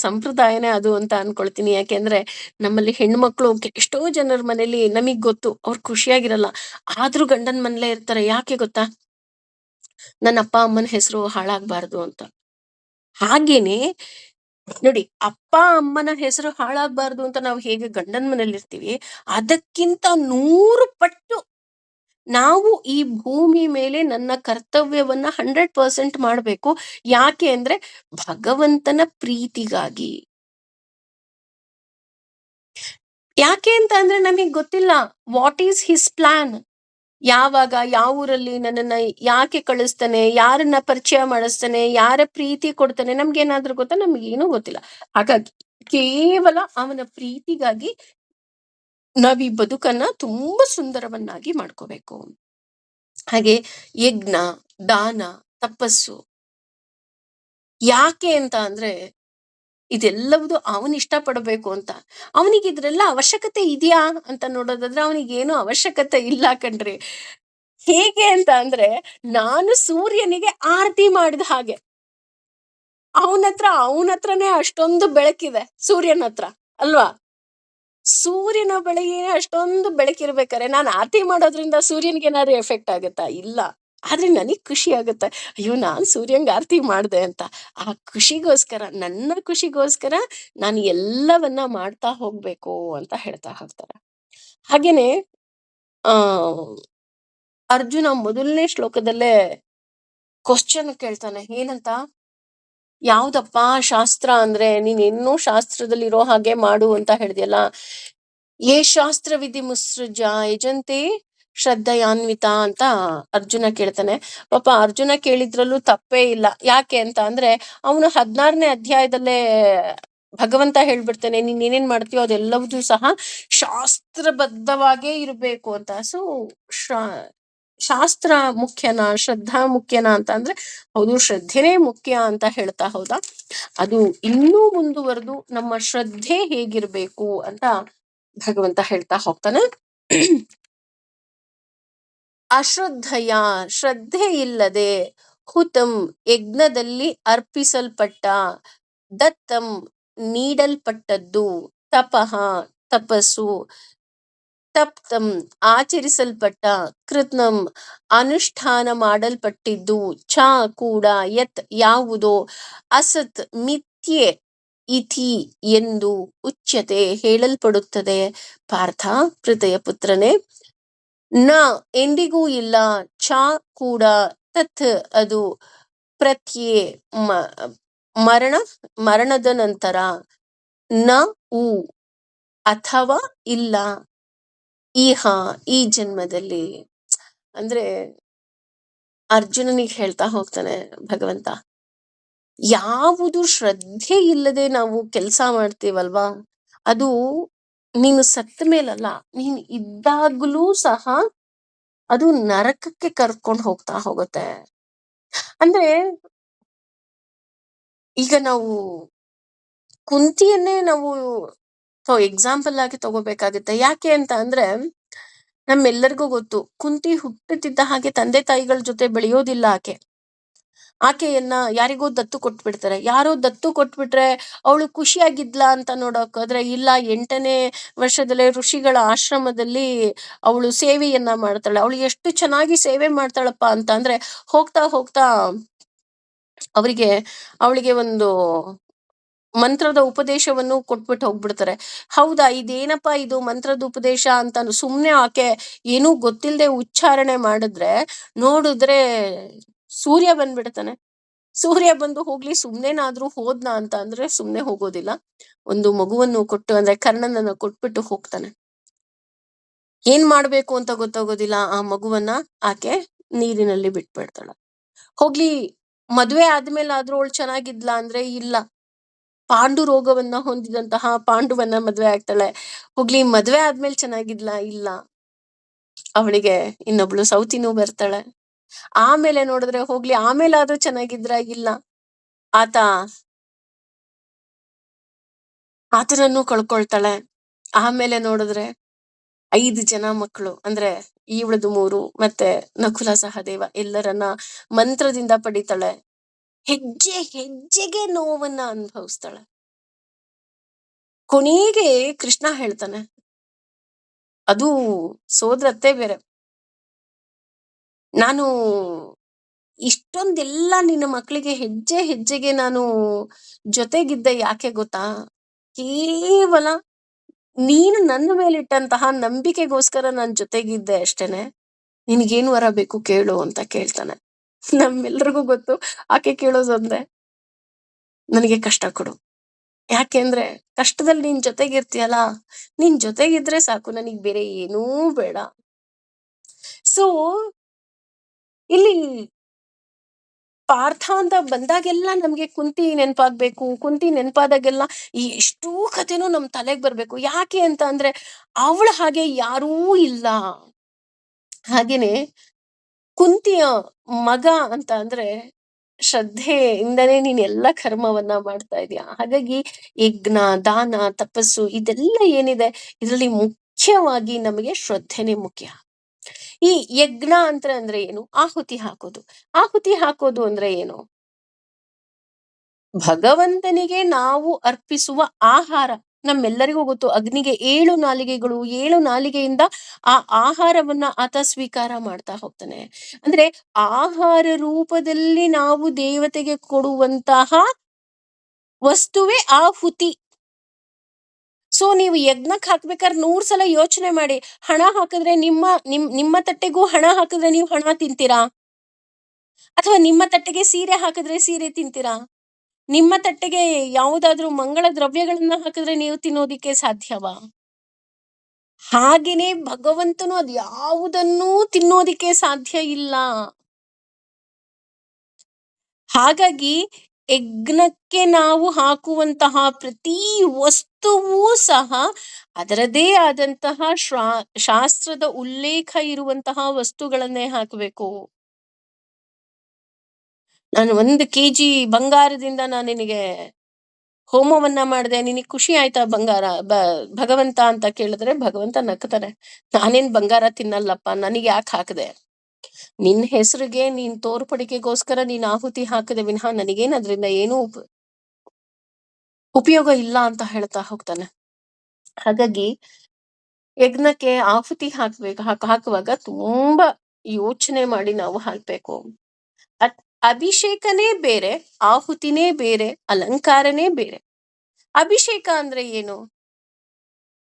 ಸಂಪ್ರದಾಯನೇ ಅದು ಅಂತ ಅನ್ಕೊಳ್ತೀನಿ. ಯಾಕೆಂದ್ರೆ ನಮ್ಮಲ್ಲಿ ಹೆಣ್ಮಕ್ಳು ಎಷ್ಟೋ ಜನರ ಮನೇಲಿ ನಮಗ್ ಗೊತ್ತು ಅವ್ರು ಖುಷಿಯಾಗಿರಲ್ಲ. ಆದ್ರೂ ಗಂಡನ ಮನೇಲೇ ಇರ್ತಾರೆ. ಯಾಕೆ ಗೊತ್ತಾ? ನನ್ನ ಅಪ್ಪ ಅಮ್ಮನ ಹೆಸರು ಹಾಳಾಗ್ಬಾರ್ದು ಅಂತ. ಹಾಗೇನೆ ನೋಡಿ, ಅಪ್ಪ ಅಮ್ಮನ ಹೆಸರು ಹಾಳಾಗ್ಬಾರ್ದು ಅಂತ ನಾವು ಹೇಗೆ ಗಂಡನ ಮನೇಲಿ ಇರ್ತೀವಿ, ಅದಕ್ಕಿಂತ 100 ಪಟ್ಟು ನಾವು ಈ ಭೂಮಿ ಮೇಲೆ ನನ್ನ ಕರ್ತವ್ಯವನ್ನ 100% ಮಾಡ್ಬೇಕು. ಯಾಕೆ ಅಂದ್ರೆ ಭಗವಂತನ ಪ್ರೀತಿಗಾಗಿ. ಯಾಕೆ ಅಂತ ಅಂದ್ರೆ ನಮಗೆ ಗೊತ್ತಿಲ್ಲ ವಾಟ್ ಈಸ್ ಹಿಸ್ ಪ್ಲಾನ್. ಯಾವಾಗ, ಯಾವ ಊರಲ್ಲಿ ನನ್ನನ್ನ ಯಾಕೆ ಕಳಿಸ್ತಾನೆ, ಯಾರನ್ನ ಪರಿಚಯ ಮಾಡಿಸ್ತಾನೆ, ಯಾರ ಪ್ರೀತಿ ಕೊಡ್ತಾನೆ, ನಮ್ಗೇನಾದ್ರೂ ಗೊತ್ತಾ? ನಮ್ಗೇನೂ ಗೊತ್ತಿಲ್ಲ. ಹಾಗಾಗಿ ಕೇವಲ ಅವನ ಪ್ರೀತಿಗಾಗಿ ನಾವ್ ಈ ಬದುಕನ್ನ ತುಂಬಾ ಸುಂದರವನ್ನಾಗಿ ಮಾಡ್ಕೋಬೇಕು. ಹಾಗೆ ಯಜ್ಞ, ದಾನ, ತಪಸ್ಸು ಯಾಕೆ ಅಂತ ಅಂದ್ರೆ ಇದೆಲ್ಲವುದು ಅವನು ಇಷ್ಟಪಡಬೇಕು ಅಂತ. ಅವನಿಗೆ ಇದ್ರೆಲ್ಲ ಅವಶ್ಯಕತೆ ಇದೆಯಾ ಅಂತ ನೋಡೋದಾದ್ರೆ ಅವನಿಗೇನು ಅವಶ್ಯಕತೆ ಇಲ್ಲ ಕಣ್ರಿ. ಹೇಗೆ ಅಂತ ಅಂದ್ರೆ ನಾನು ಸೂರ್ಯನಿಗೆ ಆರತಿ ಮಾಡಿದ ಹಾಗೆ. ಅವನತ್ರನೇ ಅಷ್ಟೊಂದು ಬೆಳಕಿದೆ ಸೂರ್ಯನ ಹತ್ರ, ಅಲ್ವಾ? ಸೂರ್ಯನ ಬೆಳಗ್ಗೆ ಅಷ್ಟೊಂದು ಬೆಳಕಿರ್ಬೇಕಾರೆ ನಾನು ಆರತಿ ಮಾಡೋದ್ರಿಂದ ಸೂರ್ಯನಿಗೆ ಏನಾದ್ರು ಎಫೆಕ್ಟ್ ಆಗುತ್ತಾ? ಇಲ್ಲ. ಆದ್ರೆ ನನಗ್ ಖುಷಿ ಆಗುತ್ತೆ, ಅಯ್ಯೋ ನಾನ್ ಸೂರ್ಯಂಗ್ ಆರತಿ ಮಾಡ್ದೆ ಅಂತ. ಆ ಖುಷಿಗೋಸ್ಕರ, ನನ್ನ ಖುಷಿಗೋಸ್ಕರ ನಾನು ಎಲ್ಲವನ್ನ ಮಾಡ್ತಾ ಹೋಗ್ಬೇಕು ಅಂತ ಹೇಳ್ತಾ ಹೋಗ್ತಾರೆ. ಹಾಗೇನೆ ಆ ಅರ್ಜುನ ಮೊದಲನೇ ಶ್ಲೋಕದಲ್ಲೇ ಕ್ವಶನ್ ಕೇಳ್ತಾನೆ. ಏನಂತ? ಯಾವ್ದಪ್ಪ ಶಾಸ್ತ್ರ ಅಂದ್ರೆ ನೀನ್ ಇನ್ನೂ ಶಾಸ್ತ್ರದಲ್ಲಿ ಇರೋ ಹಾಗೆ ಮಾಡು ಅಂತ ಹೇಳಿದ್ಯಲ್ಲ. ಯೇ ಶಾಸ್ತ್ರ ವಿಧಿ ಮುತ್ಸೃಜ ಯಜಂತೆ ಶ್ರದ್ಧೆಯಾನ್ವಿತ ಅಂತ ಅರ್ಜುನ ಕೇಳ್ತಾನೆ. ಪಾಪ ಅರ್ಜುನ ಕೇಳಿದ್ರಲ್ಲೂ ತಪ್ಪೇ ಇಲ್ಲ. ಯಾಕೆ ಅಂತ ಅಂದ್ರೆ ಅವನು 16ನೇ ಅಧ್ಯಾಯದಲ್ಲೇ ಭಗವಂತ ಹೇಳ್ಬಿಡ್ತಾನೆ, ನೀನ್ ಏನೇನ್ ಮಾಡ್ತೀಯೋ ಅದೆಲ್ಲವೂ ಸಹ ಶಾಸ್ತ್ರಬದ್ಧವಾಗೇ ಇರ್ಬೇಕು ಅಂತ. ಸೊ ಶಾಸ್ತ್ರ ಮುಖ್ಯನಾ, ಶ್ರದ್ಧಾ ಮುಖ್ಯನಾ ಅಂತ ಅಂದ್ರೆ ಹೌದು, ಶ್ರದ್ಧೆನೇ ಮುಖ್ಯ ಅಂತ ಹೇಳ್ತಾ ಹೌದಾ. ಅದು ಇನ್ನೂ ಮುಂದುವರೆದು ನಮ್ಮ ಶ್ರದ್ಧೆ ಹೇಗಿರ್ಬೇಕು ಅಂತ ಭಗವಂತ ಹೇಳ್ತಾ ಹೋಗ್ತಾನೆ. ಅಶ್ರದ್ಧೆಯ, ಶ್ರದ್ಧೆ ಇಲ್ಲದೆ, ಹುತಂ ಯಜ್ಞದಲ್ಲಿ ಅರ್ಪಿಸಲ್ಪಟ್ಟ, ದತ್ತಂ ನೀಡಲ್ಪಟ್ಟದ್ದು, ತಪಃ ತಪಸ್ಸು, ತಪ್ತಂ ಆಚರಿಸಲ್ಪಟ್ಟ, ಕೃತ್ನಂ ಅನುಷ್ಠಾನ ಮಾಡಲ್ಪಟ್ಟಿದ್ದು, ಚ ಕೂಡ, ಯತ್ ಯಾವುದೋ, ಅಸತ್ ಮಿಥ್ಯೆ ಇತಿ ಎಂದು ಉಚ್ಯತೆ ಹೇಳಲ್ಪಡುತ್ತದೆ. ಪಾರ್ಥ, ಪೃಥಯ ಪುತ್ರನೇ, ನ ಎಂದಿಗೂ ಇಲ್ಲ, ಚ ಕೂಡ, ತತ್ ಅದು, ಪ್ರತ್ಯೇ ಮರಣದ ನಂತರ, ನ ಉ ಅಥವಾ ಇಲ್ಲ, ಈಹ ಈ ಜನ್ಮದಲ್ಲಿ. ಅಂದ್ರೆ ಅರ್ಜುನನಿಗೆ ಹೇಳ್ತಾ ಹೋಗ್ತಾನೆ ಭಗವಂತ, ಯಾವುದು ಶ್ರದ್ಧೆ ಇಲ್ಲದೆ ನಾವು ಕೆಲಸ ಮಾಡ್ತೀವಲ್ವಾ, ಅದು ನೀನು ಸತ್ತ ಮೇಲಲ್ಲ, ನೀನು ಇದ್ದಾಗ್ಲೂ ಸಹ ಅದು ನರಕಕ್ಕೆ ಕರ್ಕೊಂಡು ಹೋಗ್ತಾ ಹೋಗುತ್ತೆ. ಅಂದ್ರೆ ಈಗ ನಾವು ಕುಂತಿಯನ್ನೇ ನಾವು ಎಕ್ಸಾಂಪಲ್ ಆಗಿ ತಗೋಬೇಕಾಗುತ್ತೆ. ಯಾಕೆ ಅಂತ ಅಂದ್ರೆ ನಮ್ಮೆಲ್ಲರಿಗೂ ಗೊತ್ತು, ಕುಂತಿ ಹುಟ್ಟುತ್ತಿದ್ದ ಹಾಗೆ ತಂದೆ ತಾಯಿಗಳ ಜೊತೆ ಬೆಳೆಯೋದಿಲ್ಲ. ಆಕೆಯನ್ನ ಯಾರಿಗೋ ದತ್ತು ಕೊಟ್ಬಿಡ್ತಾರೆ. ಯಾರೋ ದತ್ತು ಕೊಟ್ಬಿಟ್ರೆ ಅವಳು ಖುಷಿಯಾಗಿದ್ಲ ಅಂತ ನೋಡೋಕೋದ್ರೆ ಇಲ್ಲ, 8ನೇ ವರ್ಷದಲ್ಲೇ ಋಷಿಗಳ ಆಶ್ರಮದಲ್ಲಿ ಅವಳು ಸೇವೆಯನ್ನ ಮಾಡ್ತಾಳೆ. ಅವಳು ಎಷ್ಟು ಚೆನ್ನಾಗಿ ಸೇವೆ ಮಾಡ್ತಾಳಪ್ಪ ಅಂತ ಅಂದ್ರೆ ಹೋಗ್ತಾ ಹೋಗ್ತಾ ಅವಳಿಗೆ ಒಂದು ಮಂತ್ರದ ಉಪದೇಶವನ್ನು ಕೊಟ್ಬಿಟ್ಟು ಹೋಗ್ಬಿಡ್ತಾರೆ. ಹೌದಾ, ಇದೇನಪ್ಪಾ ಇದು ಮಂತ್ರದ ಉಪದೇಶ ಅಂತ ಸುಮ್ನೆ ಆಕೆ ಏನೂ ಗೊತ್ತಿಲ್ಲದೆ ಉಚ್ಚಾರಣೆ ಮಾಡಿದ್ರೆ ನೋಡಿದ್ರೆ ಸೂರ್ಯ ಬಂದ್ಬಿಡ್ತಾನೆ. ಸೂರ್ಯ ಬಂದು ಹೋಗ್ಲಿ ಸುಮ್ನೆನಾದ್ರೂ ಹೋದ್ನಾ ಅಂತ ಅಂದ್ರೆ ಸುಮ್ನೆ ಹೋಗೋದಿಲ್ಲ. ಒಂದು ಮಗುವನ್ನು ಕೊಟ್ಟು, ಅಂದ್ರೆ ಕರ್ಣನನ್ನು ಕೊಟ್ಬಿಟ್ಟು ಹೋಗ್ತಾನೆ. ಏನ್ ಮಾಡ್ಬೇಕು ಅಂತ ಗೊತ್ತಾಗೋದಿಲ್ಲ. ಆ ಮಗುವನ್ನ ಆಕೆ ನೀರಿನಲ್ಲಿ ಬಿಟ್ಬಿಡ್ತಾಳೆ. ಹೋಗ್ಲಿ ಮದ್ವೆ ಆದ್ಮೇಲೆ ಆದ್ರೂ ಅವಳು ಚೆನ್ನಾಗಿದ್ಲ ಅಂದ್ರೆ ಇಲ್ಲ. ಪಾಂಡು ರೋಗವನ್ನ ಹೊಂದಿದಂತಹ ಪಾಂಡುವನ್ನ ಮದ್ವೆ ಆಗ್ತಾಳೆ. ಹೋಗ್ಲಿ ಮದ್ವೆ ಆದ್ಮೇಲೆ ಚೆನ್ನಾಗಿದ್ಲ? ಇಲ್ಲ. ಅವಳಿಗೆ ಇನ್ನೊಬ್ಳು ಸೌತಿನೂ ಬರ್ತಾಳೆ. ಆಮೇಲೆ ನೋಡಿದ್ರೆ ಹೋಗ್ಲಿ ಆಮೇಲಾದ್ರೂ ಚೆನ್ನಾಗಿದ್ರ? ಇಲ್ಲ. ಆತನನ್ನು ಕಳ್ಕೊಳ್ತಾಳೆ. ಆಮೇಲೆ ನೋಡಿದ್ರೆ 5 ಜನ ಮಕ್ಕಳು, ಅಂದ್ರೆ ಇವಳದು 3 ಮತ್ತೆ ನಕುಲ ಸಹದೇವ ಎಲ್ಲರನ್ನ ಮಂತ್ರದಿಂದ ಪಡಿತಾಳೆ. ಹೆಜ್ಜೆ ಹೆಜ್ಜೆಗೆ ನೋವನ್ನ ಅನುಭವಿಸ್ತಾಳೆ. ಕೊನೆಗೆ ಕೃಷ್ಣ ಹೇಳ್ತಾನೆ, ಅದು ಸೋದರತ್ತೆ ಬೇರೆ. ನಾನು ಇಷ್ಟೊಂದೆಲ್ಲ ನಿನ್ನ ಮಕ್ಕಳಿಗೆ ಹೆಜ್ಜೆ ಹೆಜ್ಜೆಗೆ ನಾನು ಜೊತೆಗಿದ್ದೆ ಯಾಕೆ ಗೊತ್ತಾ? ಕೇವಲ ನೀನು ನನ್ನ ಮೇಲಿಟ್ಟಂತಹ ನಂಬಿಕೆಗೋಸ್ಕರ ನಾನ್ ಜೊತೆಗಿದ್ದೆ ಅಷ್ಟೇನೆ. ನಿನಗೇನ್ ವರ ಬೇಕು ಕೇಳು ಅಂತ ಕೇಳ್ತಾನೆ. ನಮ್ಮೆಲ್ರಿಗೂ ಗೊತ್ತು ಆಕೆ ಕೇಳೋದೊಂದೇ, ನನಗೆ ಕಷ್ಟ ಕೊಡು. ಯಾಕೆಂದ್ರೆ ಕಷ್ಟದಲ್ಲಿ ನಿನ್ ಜೊತೆಗಿರ್ತೀಯಲ್ಲ, ನಿನ್ ಜೊತೆಗಿದ್ರೆ ಸಾಕು, ನನಗ್ ಬೇರೆ ಏನೂ ಬೇಡ. ಸೊ ಇಲ್ಲಿ ಪಾರ್ಥ ಅಂತ ಬಂದಾಗೆಲ್ಲ ನಮ್ಗೆ ಕುಂತಿ ನೆನಪಾಗ್ಬೇಕು. ಕುಂತಿ ನೆನಪಾದಾಗೆಲ್ಲ ಈ ಎಷ್ಟೋ ಕಥೆನೂ ನಮ್ ತಲೆಗ್ ಬರ್ಬೇಕು. ಯಾಕೆ ಅಂತ ಅಂದ್ರೆ ಅವಳ ಹಾಗೆ ಯಾರೂ ಇಲ್ಲ. ಹಾಗೇನೆ ಕುಂತಿಯ ಮಗ ಅಂತ ಅಂದ್ರೆ ಶ್ರದ್ಧೆಯಿಂದನೇ ನೀನ್ ಎಲ್ಲ ಕರ್ಮವನ್ನ ಮಾಡ್ತಾ ಇದೀಯ. ಹಾಗಾಗಿ ಯಜ್ಞ, ದಾನ, ತಪಸ್ಸು ಇದೆಲ್ಲ ಏನಿದೆ ಇದರಲ್ಲಿ ಮುಖ್ಯವಾಗಿ ನಮಗೆ ಶ್ರದ್ಧೆನೇ ಮುಖ್ಯ. ಈ ಯಜ್ಞ ಅಂತ ಅಂದ್ರೆ ಏನು? ಆಹುತಿ ಹಾಕೋದು. ಆಹುತಿ ಹಾಕೋದು ಅಂದ್ರೆ ಏನು? ಭಗವಂತನಿಗೆ ನಾವು ಅರ್ಪಿಸುವ ಆಹಾರ. ನಮ್ಮೆಲ್ಲರಿಗೂ ಗೊತ್ತು ಅಗ್ನಿಗೆ 7 ನಾಲಿಗೆಗಳು. 7 ನಾಲಿಗೆಯಿಂದ ಆ ಆಹಾರವನ್ನ ಆತ ಸ್ವೀಕಾರ ಮಾಡ್ತಾ ಹೋಗ್ತಾನೆ. ಅಂದ್ರೆ ಆಹಾರ ರೂಪದಲ್ಲಿ ನಾವು ದೇವತೆಗೆ ಕೊಡುವಂತಹ ವಸ್ತುವೇ ಆಹುತಿ. ಸೊ ನೀವು ಯಜ್ಞಕ್ಕೆ ಹಾಕ್ಬೇಕಾದ್ರೆ 100 ಸಲ ಯೋಚನೆ ಮಾಡಿ. ಹಣ ಹಾಕಿದ್ರೆ ನಿಮ್ಮ ತಟ್ಟೆಗೂ ಹಣ ಹಾಕಿದ್ರೆ ನೀವು ಹಣ ತಿಂತೀರಾ? ಅಥವಾ ನಿಮ್ಮ ತಟ್ಟೆಗೆ ಸೀರೆ ಹಾಕಿದ್ರೆ ಸೀರೆ ತಿಂತೀರಾ? ನಿಮ್ಮ ತಟ್ಟೆಗೆ ಯಾವುದಾದ್ರೂ ಮಂಗಳ ದ್ರವ್ಯಗಳನ್ನ ಹಾಕಿದ್ರೆ ನೀವು ತಿನ್ನೋದಿಕ್ಕೆ ಸಾಧ್ಯವಾ? ಹಾಗೇನೆ ಭಗವಂತನು ಅದ್ಯಾವುದನ್ನೂ ತಿನ್ನೋದಿಕ್ಕೆ ಸಾಧ್ಯ ಇಲ್ಲ. ಹಾಗಾಗಿ ಯಜ್ಞಕ್ಕೆ ನಾವು ಹಾಕುವಂತಹ ಪ್ರತಿ ವಸ್ತುವೂ ಸಹ ಅದರದೇ ಆದಂತಹ ಶಾಸ್ತ್ರದ ಉಲ್ಲೇಖ ಇರುವಂತಹ ವಸ್ತುಗಳನ್ನೇ ಹಾಕಬೇಕು. ನಾನು 1 kg ಬಂಗಾರದಿಂದ ನಾನು ನಿನಗೆ ಹೋಮವನ್ನ ಮಾಡಿದೆ, ನಿನಗೆ ಖುಷಿ ಆಯ್ತಾ ಭಗವಂತ ಅಂತ ಕೇಳಿದ್ರೆ ಭಗವಂತ ನಗ್ತಾನೆ. ನಾನೇನ್ ಬಂಗಾರ ತಿನ್ನಲ್ಲಪ್ಪ, ನನಗೆ ಯಾಕೆ ಹಾಕದೆ? ನಿನ್ ಹೆಸರಿಗೆ ನೀನ್ ತೋರ್ಪಡಿಕೆಗೋಸ್ಕರ ನೀನ್ ಆಹುತಿ ಹಾಕದೆ ವಿನಃ ನನಗೇನ್ ಅದ್ರಿಂದ ಏನೂ ಉಪಯೋಗ ಇಲ್ಲ ಅಂತ ಹೇಳ್ತಾ ಹೋಗ್ತಾನೆ. ಹಾಗಾಗಿ ಯಜ್ಞಕ್ಕೆ ಆಹುತಿ ಹಾಕುವಾಗ ತುಂಬಾ ಯೋಚನೆ ಮಾಡಿ ನಾವು ಹಾಕ್ಬೇಕು. ಅಭಿಷೇಕನೇ ಬೇರೆ, ಆಹುತಿನೇ ಬೇರೆ, ಅಲಂಕಾರನೇ ಬೇರೆ. ಅಭಿಷೇಕ ಅಂದ್ರೆ ಏನು?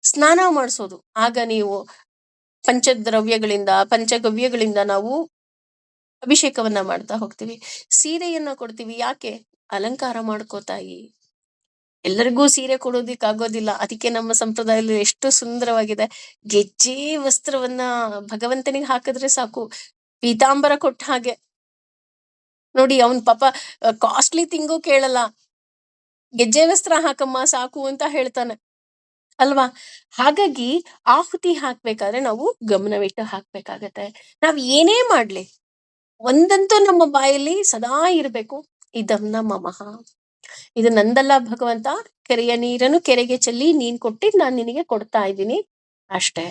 ಸ್ನಾನ ಮಾಡಿಸೋದು. ಆಗ ನೀವು ಪಂಚದ್ರವ್ಯಗಳಿಂದ ಪಂಚಗವ್ಯಗಳಿಂದ ನಾವು ಅಭಿಷೇಕವನ್ನ ಮಾಡ್ತಾ ಹೋಗ್ತೀವಿ. ಸೀರೆಯನ್ನ ಕೊಡ್ತೀವಿ. ಯಾಕೆ? ಅಲಂಕಾರ ಮಾಡ್ಕೋತಾಯಿ. ಎಲ್ಲರಿಗೂ ಸೀರೆ ಕೊಡೋದಿಕ್ಕಾಗೋದಿಲ್ಲ. ಅದಕ್ಕೆ ನಮ್ಮ ಸಂಪ್ರದಾಯದಲ್ಲಿ ಎಷ್ಟು ಸುಂದರವಾಗಿದೆ. ಗೆಜ್ಜೆ ವಸ್ತ್ರವನ್ನ ಭಗವಂತನಿಗೆ ಹಾಕಿದ್ರೆ ಸಾಕು, ಪೀತಾಂಬರ ಕೊಟ್ಟ ಹಾಗೆ. ನೋಡಿ ಅವನ್ ಪಾಪ ಕಾಸ್ಟ್ಲಿ ತಿಂಗೂ ಕೇಳಲ್ಲ, ಗೆಜ್ಜೆ ವಸ್ತ್ರ ಹಾಕಮ್ಮ ಸಾಕು ಅಂತ ಹೇಳ್ತಾನೆ ಅಲ್ವಾ? ಹಾಗಾಗಿ ಆಹುತಿ ಹಾಕ್ಬೇಕಾದ್ರೆ ನಾವು ಗಮನವಿಟ್ಟು ಹಾಕ್ಬೇಕಾಗತ್ತೆ. ನಾವ್ ಏನೇ ಮಾಡ್ಲಿ ಒಂದಂತೂ ನಮ್ಮ ಬಾಯಲ್ಲಿ ಸದಾ ಇರ್ಬೇಕು, ಇದಂ ನಮಃ. ಇದು ನಂದಲ್ಲ ಭಗವಂತ, ಕೆರೆಯ ನೀರನ್ನು ಕೆರೆಗೆ ಚೆಲ್ಲಿ ನೀನ್ ಕೊಟ್ಟಿದ್ ನಾನ್ ನಿನಗೆ ಕೊಡ್ತಾ ಇದ್ದೀನಿ ಅಷ್ಟೇ.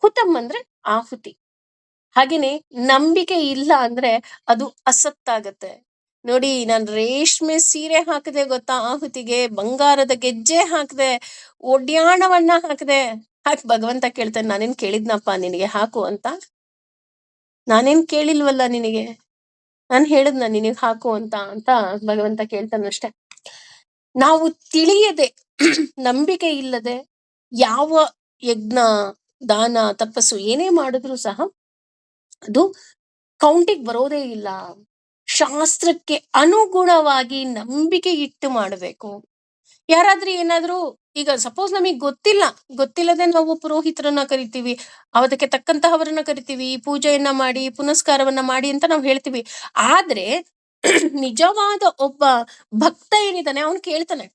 ಹುತಂ ಅಂದ್ರೆ ಆಹುತಿ. ಹಾಗೇನೆ ನಂಬಿಕೆ ಇಲ್ಲ ಅಂದ್ರೆ ಅದು ಅಸತ್ತಾಗತ್ತೆ. ನೋಡಿ, ನಾನ್ ರೇಷ್ಮೆ ಸೀರೆ ಹಾಕದೆ ಗೊತ್ತಾ ಆಹುತಿಗೆ, ಬಂಗಾರದ ಗೆಜ್ಜೆ ಹಾಕದೆ, ಒಡ್ಯಾಣವನ್ನ ಹಾಕದೆ. ಭಗವಂತ ಕೇಳ್ತಾನೆ, ನಾನೇನ್ ಕೇಳಿದ್ನಪ್ಪ ನಿನಗೆ ಹಾಕು ಅಂತ? ನಾನೇನ್ ಕೇಳಿಲ್ವಲ್ಲ ನಿನಗೆ, ನಾನ್ ಹೇಳಿದ್ನ ನಿನಗೆ ಹಾಕು ಅಂತ ಭಗವಂತ ಕೇಳ್ತಾನಷ್ಟೆ. ನಾವು ತಿಳಿಯದೆ ನಂಬಿಕೆ ಇಲ್ಲದೆ ಯಾವ ಯಜ್ಞ, ದಾನ, ತಪಸ್ಸು ಏನೇ ಮಾಡಿದ್ರು ಸಹ ಅದು ಕೌಂಟಿಗೆ ಬರೋದೇ ಇಲ್ಲ. ಶಾಸ್ತ್ರಕ್ಕೆ ಅನುಗುಣವಾಗಿ ನಂಬಿಕೆ ಇಟ್ಟು ಮಾಡಬೇಕು. ಯಾರಾದ್ರೂ ಏನಾದ್ರೂ ಈಗ ಸಪೋಸ್ ನಮಗೆ ಗೊತ್ತಿಲ್ಲದೆ ನಾವು ಪುರೋಹಿತರನ್ನ ಕರಿತೀವಿ, ಅದಕ್ಕೆ ತಕ್ಕಂತಹವರನ್ನ ಕರಿತೀವಿ, ಪೂಜೆಯನ್ನ ಮಾಡಿ ಪುನಸ್ಕಾರವನ್ನ ಮಾಡಿ ಅಂತ ನಾವು ಹೇಳ್ತೀವಿ. ಆದ್ರೆ ನಿಜವಾದ ಒಬ್ಬ ಭಕ್ತ ಏನಿದ್ದಾನೆ ಅವನು ಕೇಳ್ತಾನೆ,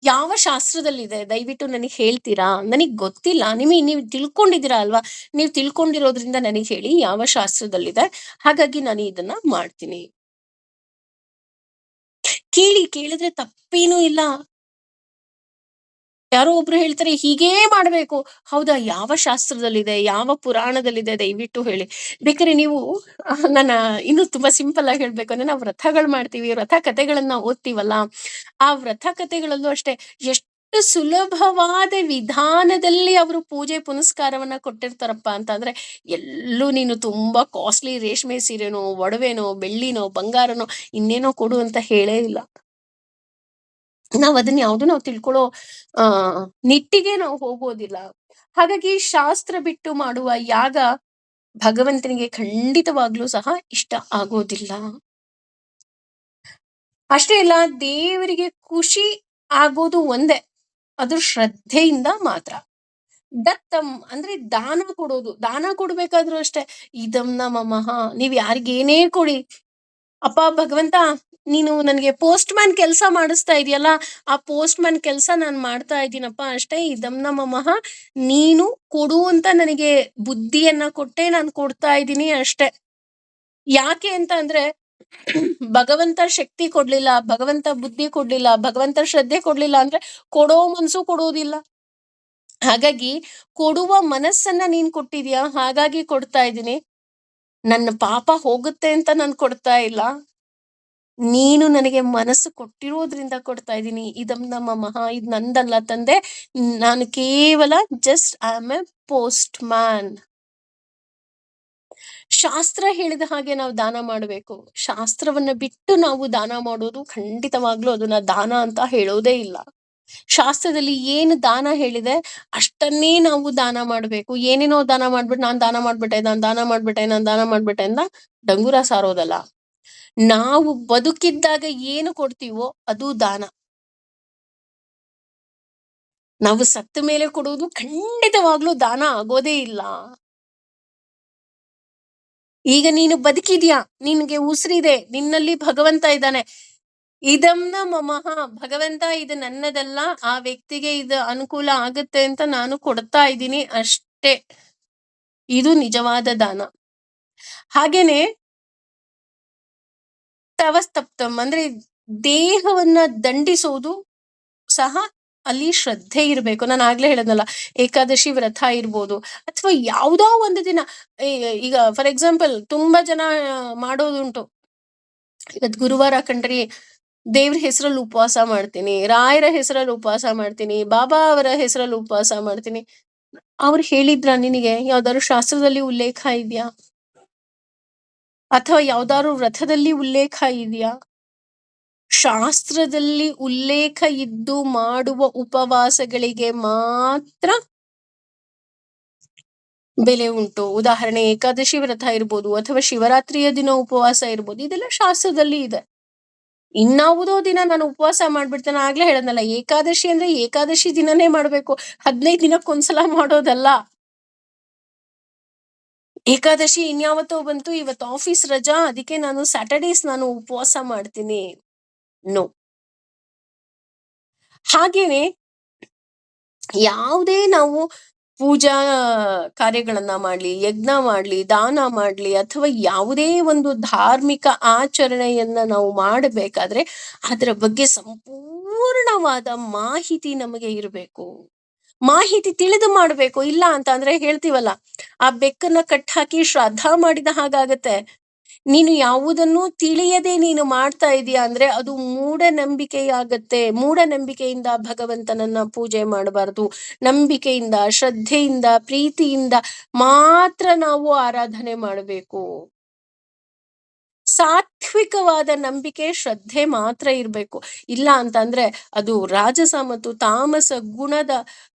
ಯಾವ ಶಾಸ್ತ್ರದಲ್ಲಿದೆ ದಯವಿಟ್ಟು ನನಗೆ ಹೇಳ್ತೀರಾ? ನನಗ್ ಗೊತ್ತಿಲ್ಲ. ನೀವು ತಿಳ್ಕೊಂಡಿದ್ದೀರಾ ಅಲ್ವಾ? ನೀವು ತಿಳ್ಕೊಂಡಿರೋದ್ರಿಂದ ನನಗೆ ಹೇಳಿ ಯಾವ ಶಾಸ್ತ್ರದಲ್ಲಿದೆ, ಹಾಗಾಗಿ ನಾನು ಇದನ್ನ ಮಾಡ್ತೀನಿ. ಕೇಳಿದ್ರೆ ತಪ್ಪೇನೂ ಇಲ್ಲ. ಯಾರೋ ಒಬ್ರು ಹೇಳ್ತಾರೆ ಹೀಗೇ ಮಾಡ್ಬೇಕು. ಹೌದಾ? ಯಾವ ಶಾಸ್ತ್ರದಲ್ಲಿದೆ? ಯಾವ ಪುರಾಣದಲ್ಲಿದೆ? ದಯವಿಟ್ಟು ಹೇಳಿ. ಬೇಕಾದ್ರೆ ನೀವು ನಾನ ಇನ್ನೂ ತುಂಬಾ ಸಿಂಪಲ್ ಆಗಿ ಹೇಳ್ಬೇಕು ಅಂದ್ರೆ, ನಾವು ವ್ರತಗಳು ಮಾಡ್ತೀವಿ, ವ್ರತ ಕಥೆಗಳನ್ನ ಓದ್ತೀವಲ್ಲ, ಆ ವ್ರತ ಕಥೆಗಳಲ್ಲೂ ಅಷ್ಟೇ ಎಷ್ಟು ಸುಲಭವಾದ ವಿಧಾನದಲ್ಲಿ ಅವರು ಪೂಜೆ ಪುನಸ್ಕಾರವನ್ನ ಕೊಟ್ಟಿರ್ತಾರಪ್ಪ ಅಂತಂದ್ರೆ, ಎಲ್ಲೂ ನೀನು ತುಂಬಾ ಕಾಸ್ಟ್ಲಿ ರೇಷ್ಮೆ ಸೀರೆನೋ, ಒಡವೆನೋ, ಬೆಳ್ಳಿನೋ, ಬಂಗಾರನೋ, ಇನ್ನೇನೋ ಕೊಡು ಅಂತ ಹೇಳೇ ಇಲ್ಲ. ಅದನ್ನ ಯಾವ್ದು ನಾವು ತಿಳ್ಕೊಳ್ಳೋ ಆ ನಿಟ್ಟಿಗೆ ನಾವು ಹೋಗೋದಿಲ್ಲ. ಹಾಗಾಗಿ ಶಾಸ್ತ್ರ ಬಿಟ್ಟು ಮಾಡುವ ಯಾಗ ಭಗವಂತನಿಗೆ ಖಂಡಿತವಾಗ್ಲೂ ಸಹ ಇಷ್ಟ ಆಗೋದಿಲ್ಲ. ಅಷ್ಟೇ ಅಲ್ಲ, ದೇವರಿಗೆ ಖುಷಿ ಆಗೋದು ಒಂದೇ, ಅದು ಶ್ರದ್ಧೆಯಿಂದ ಮಾತ್ರ. ದತ್ತಂ ಅಂದ್ರೆ ದಾನ ಕೊಡೋದು. ದಾನ ಕೊಡ್ಬೇಕಾದ್ರೂ ಅಷ್ಟೇ, ಇದಂ ನಮಃ. ನೀವ್ ಯಾರಿಗೇನೇ ಕೊಡಿ, ಅಪ್ಪ ಭಗವಂತ, ನೀನು ನನಗೆ ಪೋಸ್ಟ್ ಮ್ಯಾನ್ ಕೆಲಸ ಮಾಡಿಸ್ತಾ ಇದೆಯಲ್ಲ, ಆ ಪೋಸ್ಟ್ ಮ್ಯಾನ್ ಕೆಲಸ ನಾನು ಮಾಡ್ತಾ ಇದ್ದೀನಪ್ಪ ಅಷ್ಟೇ. ಇದಂ ನಮಃ. ನೀನು ಕೊಡು ಅಂತ ನನಗೆ ಬುದ್ಧಿಯನ್ನ ಕೊಟ್ಟೆ ನಾನು ಕೊಡ್ತಾ ಇದ್ದೀನಿ ಅಷ್ಟೇ. ಯಾಕೆ ಅಂತ ಅಂದ್ರೆ, ಭಗವಂತ ಶಕ್ತಿ ಕೊಡ್ಲಿಲ್ಲ, ಭಗವಂತ ಬುದ್ಧಿ ಕೊಡ್ಲಿಲ್ಲ, ಭಗವಂತ ಶ್ರದ್ಧೆ ಕೊಡ್ಲಿಲ್ಲ ಅಂದ್ರೆ ಕೊಡೋ ಮನ್ಸು ಕೊಡೋದಿಲ್ಲ. ಹಾಗಾಗಿ ಕೊಡುವ ಮನಸ್ಸನ್ನ ನೀನ್ ಕೊಟ್ಟಿದ್ಯಾ, ಹಾಗಾಗಿ ಕೊಡ್ತಾ ಇದ್ದೀನಿ. ನನ್ನ ಪಾಪ ಹೋಗುತ್ತೆ ಅಂತ ನಾನು ಕೊಡ್ತಾ ಇಲ್ಲ, ನೀನು ನನಗೆ ಮನಸ್ಸು ಕೊಟ್ಟಿರೋದ್ರಿಂದ ಕೊಡ್ತಾ ಇದ್ದೀನಿ. ಇದಂ ನಮ್ಮ ಮಹಾ, ಇದು ನಂದಲ್ಲ ತಂದೆ, ನಾನು ಕೇವಲ just I am A post man. ಶಾಸ್ತ್ರ ಹೇಳಿದ ಹಾಗೆ ನಾವು ದಾನ ಮಾಡಬೇಕು. ಶಾಸ್ತ್ರವನ್ನ ಬಿಟ್ಟು ನಾವು ದಾನ ಮಾಡೋದು ಖಂಡಿತವಾಗ್ಲೂ ಅದನ್ನ ದಾನ ಅಂತ ಹೇಳೋದೇ ಇಲ್ಲ. ಶಾಸ್ತ್ರದಲ್ಲಿ ಏನು ದಾನ ಹೇಳಿದೆ ಅಷ್ಟನ್ನೇ ನಾವು ದಾನ ಮಾಡಬೇಕು. ಏನೇನೋ ದಾನ ಮಾಡ್ಬಿಟ್ಟು, ನಾನ್ ದಾನ ಮಾಡ್ಬಿಟ್ಟೆ, ನಾನ್ ದಾನ ಮಾಡ್ಬಿಟ್ಟೆ, ನಾನ್ ದಾನ ಮಾಡ್ಬಿಟ್ಟೆ ಅಂತ ಡಂಗೂರ ಸಾರೋದಲ್ಲ. ನಾವು ಬದುಕಿದ್ದಾಗ ಏನು ಕೊಡ್ತೀವೋ ಅದು ದಾನ. ನಾವು ಸತ್ತ ಮೇಲೆ ಕೊಡುವುದು ಖಂಡಿತವಾಗ್ಲೂ ದಾನ ಆಗೋದೇ ಇಲ್ಲ. ಈಗ ನೀನು ಬದುಕಿದ್ಯಾ, ನಿನ್ಗೆ ಉಸಿರಿದೆ, ನಿನ್ನಲ್ಲಿ ಭಗವಂತ ಇದ್ದಾನೆ. ಇದಮ್ನ ಮಮಃ, ಭಗವಂತ ಇದು ನನ್ನದಲ್ಲ, ಆ ವ್ಯಕ್ತಿಗೆ ಇದು ಅನುಕೂಲ ಆಗುತ್ತೆ ಅಂತ ನಾನು ಕೊಡ್ತಾ ಇದ್ದೀನಿ ಅಷ್ಟೇ. ಇದು ನಿಜವಾದ ದಾನ. ಹಾಗೇನೆ ತವಸ್ತಪ್ತಂ ಅಂದ್ರೆ ದೇಹವನ್ನ ದಂಡಿಸೋದು ಸಹ ಅಲ್ಲಿ ಶ್ರದ್ಧೆ ಇರಬೇಕು. ನಾನು ಆಗ್ಲೇ ಹೇಳದ್ನಲ್ಲ, ಏಕಾದಶಿ ವ್ರತ ಇರ್ಬೋದು, ಅಥವಾ ಯಾವುದೋ ಒಂದು ದಿನ. ಈಗ ಫಾರ್ ಎಕ್ಸಾಂಪಲ್ ತುಂಬಾ ಜನ ಮಾಡೋದುಂಟು. ಇವತ್ ಗುರುವಾರ ಕಂಡ್ರಿ, ದೇವ್ರ ಹೆಸರಲ್ಲಿ ಉಪವಾಸ ಮಾಡ್ತೀನಿ, ರಾಯರ ಹೆಸರಲ್ಲಿ ಉಪವಾಸ ಮಾಡ್ತೀನಿ, ಬಾಬಾ ಅವರ ಹೆಸರಲ್ಲಿ ಉಪವಾಸ ಮಾಡ್ತೀನಿ. ಅವ್ರು ಹೇಳಿದ್ರ ನಿನಗೆ? ಯಾವ್ದಾದ್ರು ಶಾಸ್ತ್ರದಲ್ಲಿ ಉಲ್ಲೇಖ ಇದೆಯಾ? ಅಥವಾ ಯಾವ್ದಾದ್ರು ವ್ರತದಲ್ಲಿ ಉಲ್ಲೇಖ ಇದೆಯಾ? ಶಾಸ್ತ್ರದಲ್ಲಿ ಉಲ್ಲೇಖ ಇದ್ದು ಮಾಡುವ ಉಪವಾಸಗಳಿಗೆ ಮಾತ್ರ ಬೆಲೆ ಉಂಟು. ಉದಾಹರಣೆ, ಏಕಾದಶಿ ವ್ರತ ಇರ್ಬೋದು, ಅಥವಾ ಶಿವರಾತ್ರಿಯ ದಿನ ಉಪವಾಸ ಇರ್ಬೋದು, ಇದೆಲ್ಲ ಶಾಸ್ತ್ರದಲ್ಲಿ ಇದೆ. ಇನ್ನಾವುದೋ ದಿನ ನಾನು ಉಪವಾಸ ಮಾಡ್ಬಿಡ್ತೇನೆ. ಆಗ್ಲೇ ಹೇಳದ್ನಲ್ಲ, ಏಕಾದಶಿ ಅಂದ್ರೆ ಏಕಾದಶಿ ದಿನನೇ ಮಾಡ್ಬೇಕು, 15 ದಿನಕ್ಕೊಂದ್ಸಲ ಮಾಡೋದಲ್ಲ. ಏಕಾದಶಿ ಇನ್ಯಾವತ್ತೋ ಬಂತು, ಇವತ್ತು ಆಫೀಸ್ ರಜಾ, ಅದಕ್ಕೆ ನಾನು ಸ್ಯಾಟರ್ಡೇಸ್ ನಾನು ಉಪವಾಸ ಮಾಡ್ತೀನಿ. ನೋ. ಹಾಗೇನೆ ಯಾವುದೇ ನಾವು ಪೂಜಾ ಕಾರ್ಯಗಳನ್ನ ಮಾಡ್ಲಿ, ಯಜ್ಞ ಮಾಡ್ಲಿ, ದಾನ ಮಾಡ್ಲಿ, ಅಥವಾ ಯಾವುದೇ ಒಂದು ಧಾರ್ಮಿಕ ಆಚರಣೆಯನ್ನ ನಾವು ಮಾಡಬೇಕಾದ್ರೆ ಅದರ ಬಗ್ಗೆ ಸಂಪೂರ್ಣವಾದ ಮಾಹಿತಿ ನಮಗೆ ಇರಬೇಕು. ಮಾಹಿತಿ ತಿಳಿದು ಮಾಡ್ಬೇಕು. ಇಲ್ಲ ಅಂತ ಅಂದ್ರೆ ಹೇಳ್ತೀವಲ್ಲ, ಆ ಬೆಕ್ಕನ್ನ ಕಟ್ ಹಾಕಿ ಶ್ರಾದ್ದ ಮಾಡಿದ ಹಾಗಾಗತ್ತೆ. ನೀನು ಯಾವುದನ್ನು ತಿಳಿಯದೆ ನೀನು ಮಾಡ್ತಾ ಇದೀಯ ಅಂದ್ರೆ ಅದು ಮೂಢನಂಬಿಕೆಯಾಗತ್ತೆ. ಮೂಢನಂಬಿಕೆಯಿಂದ ಭಗವಂತನನ್ನ ಪೂಜೆ ಮಾಡಬಾರದು. ನಂಬಿಕೆಯಿಂದ, ಶ್ರದ್ಧೆಯಿಂದ, ಪ್ರೀತಿಯಿಂದ ಮಾತ್ರ ನಾವು ಆರಾಧನೆ ಮಾಡಬೇಕು. ಸಾತ್ವಿಕವಾದ ನಂಬಿಕೆ, ಶ್ರದ್ಧೆ ಮಾತ್ರ ಇರ್ಬೇಕು. ಇಲ್ಲ ಅಂತಂದ್ರೆ ಅದು ರಾಜಸ ಮತ್ತು ತಾಮಸ ಗುಣದ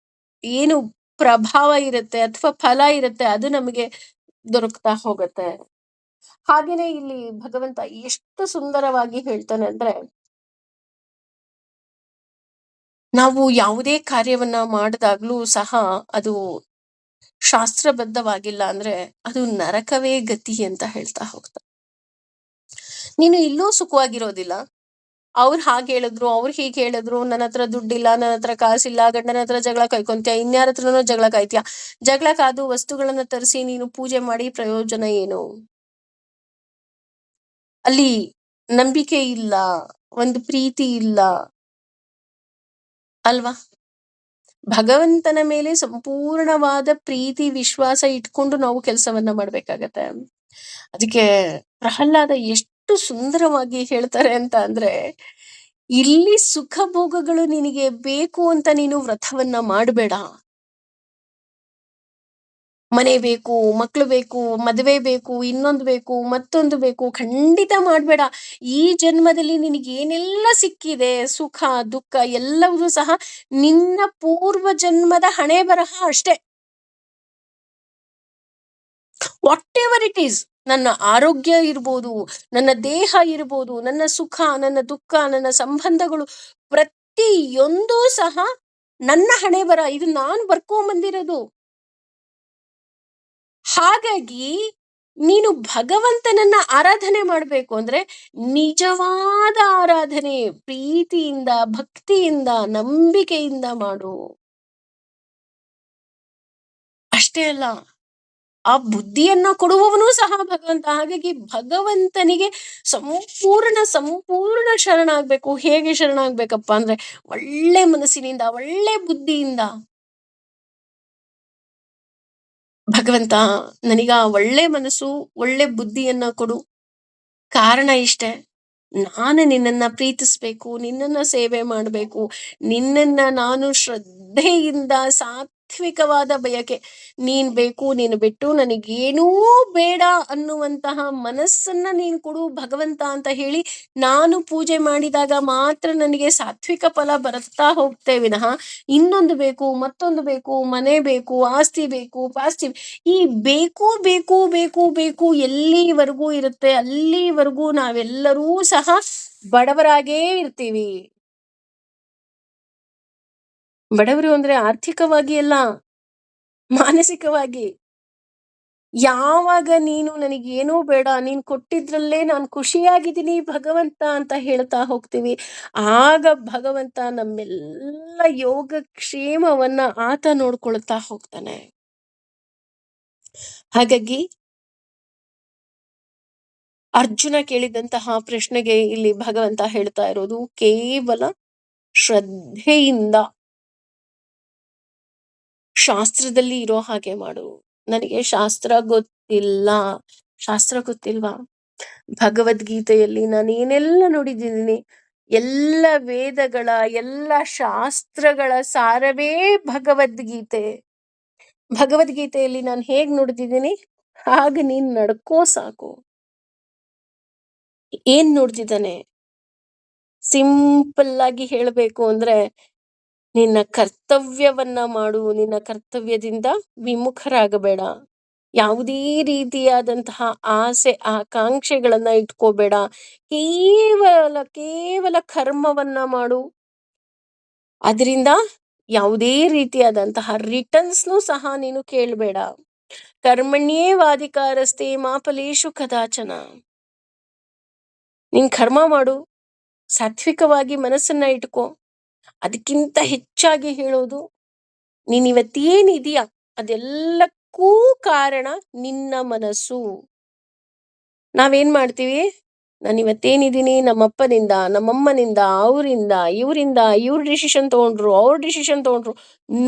ಏನು ಪ್ರಭಾವ ಇರುತ್ತೆ ಅಥವಾ ಫಲ ಇರುತ್ತೆ, ಅದು ನಮಗೆ ದೊರಕ್ತಾ ಹೋಗತ್ತೆ. ಹಾಗೇನೆ ಇಲ್ಲಿ ಭಗವಂತ ಎಷ್ಟು ಸುಂದರವಾಗಿ ಹೇಳ್ತಾನೆ ಅಂದ್ರೆ, ನಾವು ಯಾವುದೇ ಕಾರ್ಯವನ್ನ ಮಾಡಿದಾಗ್ಲೂ ಸಹ ಅದು ಶಾಸ್ತ್ರಬದ್ಧವಾಗಿಲ್ಲ ಅಂದ್ರೆ ಅದು ನರಕವೇ ಗತಿ ಅಂತ ಹೇಳ್ತಾ ಹೋಗ್ತಾರೆ. ನೀನು ಇಲ್ಲೂ ಸುಖವಾಗಿರೋದಿಲ್ಲ. ಅವ್ರು ಹಾಗೆ ಹೇಳಿದ್ರು, ಅವ್ರು ಹೀಗೆ ಹೇಳಿದ್ರು, ನನ್ನ ಹತ್ರ ದುಡ್ಡಿಲ್ಲ, ನನ್ನ ಹತ್ರ ಕಾಸಿಲ್ಲ, ಗಂಡನ ಹತ್ರ ಜಗಳ ಕಾಯ್ಕೊಂತೀಯ, ಇನ್ಯಾರ ಹತ್ರನೋ ಜಗಳ ಕಾಯ್ತೀಯ. ಜಗಳ ಕಾದು ವಸ್ತುಗಳನ್ನ ತರಿಸಿ ನೀನು ಪೂಜೆ ಮಾಡಿ ಪ್ರಯೋಜನ ಏನು? ಅಲ್ಲಿ ನಂಬಿಕೆ ಇಲ್ಲ, ಒಂದು ಪ್ರೀತಿ ಇಲ್ಲ ಅಲ್ವಾ? ಭಗವಂತನ ಮೇಲೆ ಸಂಪೂರ್ಣವಾದ ಪ್ರೀತಿ ವಿಶ್ವಾಸ ಇಟ್ಕೊಂಡು ನಾವು ಕೆಲಸವನ್ನ ಮಾಡ್ಬೇಕಾಗತ್ತೆ. ಅದಕ್ಕೆ ಪ್ರಹ್ಲಾದ ಎಷ್ಟು ಸುಂದರವಾಗಿ ಹೇಳ್ತಾರೆ ಅಂತ ಅಂದ್ರೆ, ಇಲ್ಲಿ ಸುಖ ಭೋಗಗಳು ನಿನಗೆ ಬೇಕು ಅಂತ ನೀನು ವ್ರತವನ್ನ ಮಾಡಬೇಡ. ಮನೆ ಬೇಕು, ಮಕ್ಳು ಬೇಕು, ಮದುವೆ ಬೇಕು, ಇನ್ನೊಂದು ಬೇಕು, ಮತ್ತೊಂದು ಬೇಕು, ಖಂಡಿತ ಮಾಡ್ಬೇಡ. ಈ ಜನ್ಮದಲ್ಲಿ ನಿನಗೆ ಏನೆಲ್ಲ ಸಿಕ್ಕಿದೆ, ಸುಖ ದುಃಖ ಎಲ್ಲವೂ ಸಹ ನಿನ್ನ ಪೂರ್ವ ಜನ್ಮದ ಹಣೆ ಬರಹ ಅಷ್ಟೇ. ವಾಟ್ ಎವರ್ ಇಟ್ ಈಸ್, ನನ್ನ ಆರೋಗ್ಯ ಇರ್ಬೋದು, ನನ್ನ ದೇಹ ಇರ್ಬೋದು, ನನ್ನ ಸುಖ, ನನ್ನ ದುಃಖ, ನನ್ನ ಸಂಬಂಧಗಳು, ಪ್ರತಿಯೊಂದೂ ಸಹ ನನ್ನ ಹಣೆ ಬರ. ಇದು ನಾನು ಬರ್ಕೊಂಬಂದಿರೋದು. ಹಾಗಾಗಿ ನೀನು ಭಗವಂತನನ್ನ ಆರಾಧನೆ ಮಾಡಬೇಕು ಅಂದ್ರೆ ನಿಜವಾದ ಆರಾಧನೆ, ಪ್ರೀತಿಯಿಂದ, ಭಕ್ತಿಯಿಂದ, ನಂಬಿಕೆಯಿಂದ ಮಾಡು. ಅಷ್ಟೇ ಅಲ್ಲ, ಆ ಬುದ್ಧಿಯನ್ನ ಕೊಡುವವನು ಸಹ ಭಗವಂತ. ಹಾಗಾಗಿ ಭಗವಂತನಿಗೆ ಸಂಪೂರ್ಣ ಸಂಪೂರ್ಣ ಶರಣಾಗ್ಬೇಕು. ಹೇಗೆ ಶರಣಾಗ್ಬೇಕಪ್ಪ ಅಂದ್ರೆ ಒಳ್ಳೆ ಮನಸ್ಸಿನಿಂದ, ಒಳ್ಳೆ ಬುದ್ಧಿಯಿಂದ. ಭಗವಂತ, ನನಗ ಒಳ್ಳೆ ಮನಸ್ಸು, ಒಳ್ಳೆ ಬುದ್ಧಿಯನ್ನ ಕೊಡು. ಕಾರಣ ಇಷ್ಟೇ, ನಾನು ನಿನ್ನನ್ನ ಪ್ರೀತಿಸ್ಬೇಕು, ನಿನ್ನನ್ನ ಸೇವೆ ಮಾಡಬೇಕು, ನಿನ್ನನ್ನ ನಾನು ಶ್ರದ್ಧೆಯಿಂದ, ಸಾತ್ವಿಕವಾದ ಬಯಕೆ, ನೀನ್ ಬೇಕು, ನೀನು ಬಿಟ್ಟು ನನಗೇನೂ ಬೇಡ ಅನ್ನುವಂತಹ ಮನಸ್ಸನ್ನ ನೀನು ಕೊಡು ಭಗವಂತ ಅಂತ ಹೇಳಿ ನಾನು ಪೂಜೆ ಮಾಡಿದಾಗ ಮಾತ್ರ ನನಗೆ ಸಾತ್ವಿಕ ಫಲ ಬರುತ್ತಾ ಹೋಗ್ತೇ ವಿನಃ ಇನ್ನೊಂದು ಬೇಕು, ಮತ್ತೊಂದು ಬೇಕು, ಮನೆ ಬೇಕು, ಆಸ್ತಿ ಬೇಕು, ಪಾಸ್ತಿ, ಈ ಬೇಕು ಬೇಕು ಬೇಕು ಬೇಕು ಎಲ್ಲಿವರೆಗೂ ಇರುತ್ತೆ ಅಲ್ಲಿವರೆಗೂ ನಾವೆಲ್ಲರೂ ಸಹ ಬಡವರಾಗೇ ಇರ್ತೀವಿ. ಬಡವರು ಅಂದ್ರೆ ಆರ್ಥಿಕವಾಗಿ ಅಲ್ಲ, ಮಾನಸಿಕವಾಗಿ. ಯಾವಾಗ ನೀನು ನನಗೇನೂ ಬೇಡ, ನೀನ್ ಕೊಟ್ಟಿದ್ರಲ್ಲೇ ನಾನು ಖುಷಿಯಾಗಿದ್ದೀನಿ ಭಗವಂತ ಅಂತ ಹೇಳ್ತಾ ಹೋಗ್ತೀವಿ, ಆಗ ಭಗವಂತ ನಮ್ಮೆಲ್ಲ ಯೋಗಕ್ಷೇಮವನ್ನ ಆತ ನೋಡ್ಕೊಳ್ತಾ ಹೋಗ್ತಾನೆ. ಹಾಗಾಗಿ ಅರ್ಜುನ ಕೇಳಿದಂತಹ ಪ್ರಶ್ನೆಗೆ ಇಲ್ಲಿ ಭಗವಂತ ಹೇಳ್ತಾ ಇರೋದು, ಕೇವಲ ಶ್ರದ್ಧೆಯಿಂದ ಶಾಸ್ತ್ರದಲ್ಲಿ ಇರೋ ಹಾಗೆ ಮಾಡು. ನನಗೆ ಶಾಸ್ತ್ರ ಗೊತ್ತಿಲ್ಲ. ಶಾಸ್ತ್ರ ಗೊತ್ತಿಲ್ವಾ? ಭಗವದ್ಗೀತೆಯಲ್ಲಿ ನಾನು ಏನೆಲ್ಲ ನೋಡಿದ್ದೀನಿ, ಎಲ್ಲ ವೇದಗಳ, ಎಲ್ಲ ಶಾಸ್ತ್ರಗಳ ಸಾರವೇ ಭಗವದ್ಗೀತೆ. ಭಗವದ್ಗೀತೆಯಲ್ಲಿ ನಾನು ಹೇಗ್ ನೋಡ್ತಿದ್ದೀನಿ ಹಾಗೆ ನೀನ್ ನಡ್ಕೋ ಸಾಕು. ಏನ್ ನೋಡ್ತಿದ್ದಾನೆ? ಸಿಂಪಲ್ ಆಗಿ ಹೇಳಬೇಕು ಅಂದ್ರೆ, ನಿನ್ನ ಕರ್ತವ್ಯವನ್ನ ಮಾಡು, ನಿನ್ನ ಕರ್ತವ್ಯದಿಂದ ವಿಮುಖರಾಗಬೇಡ, ಯಾವುದೇ ರೀತಿಯಾದಂತಹ ಆಸೆ ಆಕಾಂಕ್ಷೆಗಳನ್ನ ಇಟ್ಕೋಬೇಡ, ಕೇವಲ ಕೇವಲ ಕರ್ಮವನ್ನ ಮಾಡು. ಅದರಿಂದ ಯಾವುದೇ ರೀತಿಯಾದಂತಹ ರಿಟರ್ನ್ಸ್ನು ಸಹ ನೀನು ಕೇಳಬೇಡ. ಕರ್ಮಣ್ಯೇವಾಧಿಕಾರಸ್ತೆ ಮಾ ಫಲೇಷು ಕದಾಚನ. ನೀನ್ ಕರ್ಮ ಮಾಡು, ಸಾತ್ವಿಕವಾಗಿ ಮನಸ್ಸನ್ನ ಇಟ್ಕೋ. ಅದಕ್ಕಿಂತ ಹೆಚ್ಚಾಗಿ ಹೇಳೋದು, ನೀನ್ ಇವತ್ತೇನಿದೆಯಾ ಅದೆಲ್ಲಕ್ಕೂ ಕಾರಣ ನಿನ್ನ ಮನಸ್ಸು. ನಾವೇನ್ ಮಾಡ್ತೀವಿ, ನಾನು ಇವತ್ತೇನಿದ್ದೀನಿ ನಮ್ಮಪ್ಪನಿಂದ, ನಮ್ಮಮ್ಮನಿಂದ, ಅವರಿಂದ, ಇವರಿಂದ, ಇವ್ರ ಡಿಸಿಷನ್ ತಗೊಂಡ್ರು, ಅವ್ರ ಡಿಸಿಷನ್ ತಗೊಂಡ್ರು.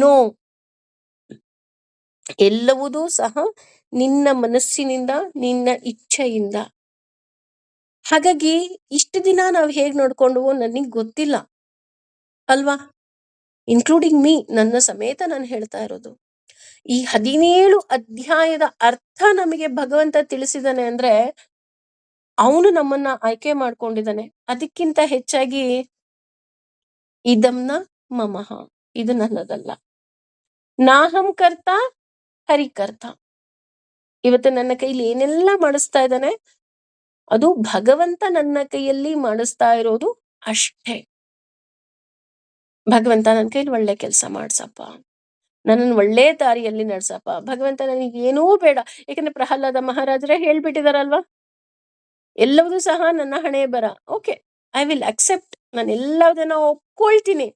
ನೋ, ಎಲ್ಲವುದೂ ಸಹ ನಿನ್ನ ಮನಸ್ಸಿನಿಂದ, ನಿನ್ನ ಇಚ್ಛೆಯಿಂದ. ಹಾಗಾಗಿ ಇಷ್ಟು ದಿನ ನಾವು ಹೇಗ್ ನೋಡ್ಕೊಂಡ್ವು ನನಗ್ ಗೊತ್ತಿಲ್ಲ ಅಲ್ವಾ, ಇನ್ಕ್ಲೂಡಿಂಗ್ ಮೀ, ನನ್ನ ಸಮೇತ ನಾನು ಹೇಳ್ತಾ ಇರೋದು. ಈ 17 ಅಧ್ಯಾಯದ ಅರ್ಥ ನಮಗೆ ಭಗವಂತ ತಿಳಿಸಿದಾನೆ ಅಂದ್ರೆ ಅವನು ನಮ್ಮನ್ನ ಆಯ್ಕೆ ಮಾಡ್ಕೊಂಡಿದ್ದಾನೆ. ಅದಕ್ಕಿಂತ ಹೆಚ್ಚಾಗಿ ಇದಮ್ನ ಮಮಃ, ಇದು ನನ್ನದಲ್ಲ, ನಾಹಂ ಕರ್ತ ಹರಿಕರ್ತ. ಇವತ್ತು ನನ್ನ ಕೈಲಿ ಏನೆಲ್ಲ ಮಾಡಿಸ್ತಾ ಇದ್ದಾನೆ ಅದು ಭಗವಂತ ನನ್ನ ಕೈಯಲ್ಲಿ ಮಾಡಿಸ್ತಾ ಇರೋದು ಅಷ್ಟೇ. ಭಗವಂತ ನನ್ನ ಕೈಲಿ ಒಳ್ಳೆ ಕೆಲಸ ಮಾಡ್ಸಪ್ಪ, ನನ್ನನ್ನು ಒಳ್ಳೆ ದಾರಿಯಲ್ಲಿ ನಡ್ಸಪ್ಪ. ಭಗವಂತ ನನಗೆ ಏನೂ ಬೇಡ. ಯಾಕಂದ್ರೆ ಪ್ರಹ್ಲಾದ ಮಹಾರಾಜರೇ ಹೇಳ್ಬಿಟ್ಟಿದಾರಲ್ವಾ, ಎಲ್ಲವೂ ಸಹ ನನ್ನ ಹಣೆ ಬರ. Okay, I will accept. ನಾನು ಎಲ್ಲದನ್ನ ಒಪ್ಕೊಳ್ತೀನಿ.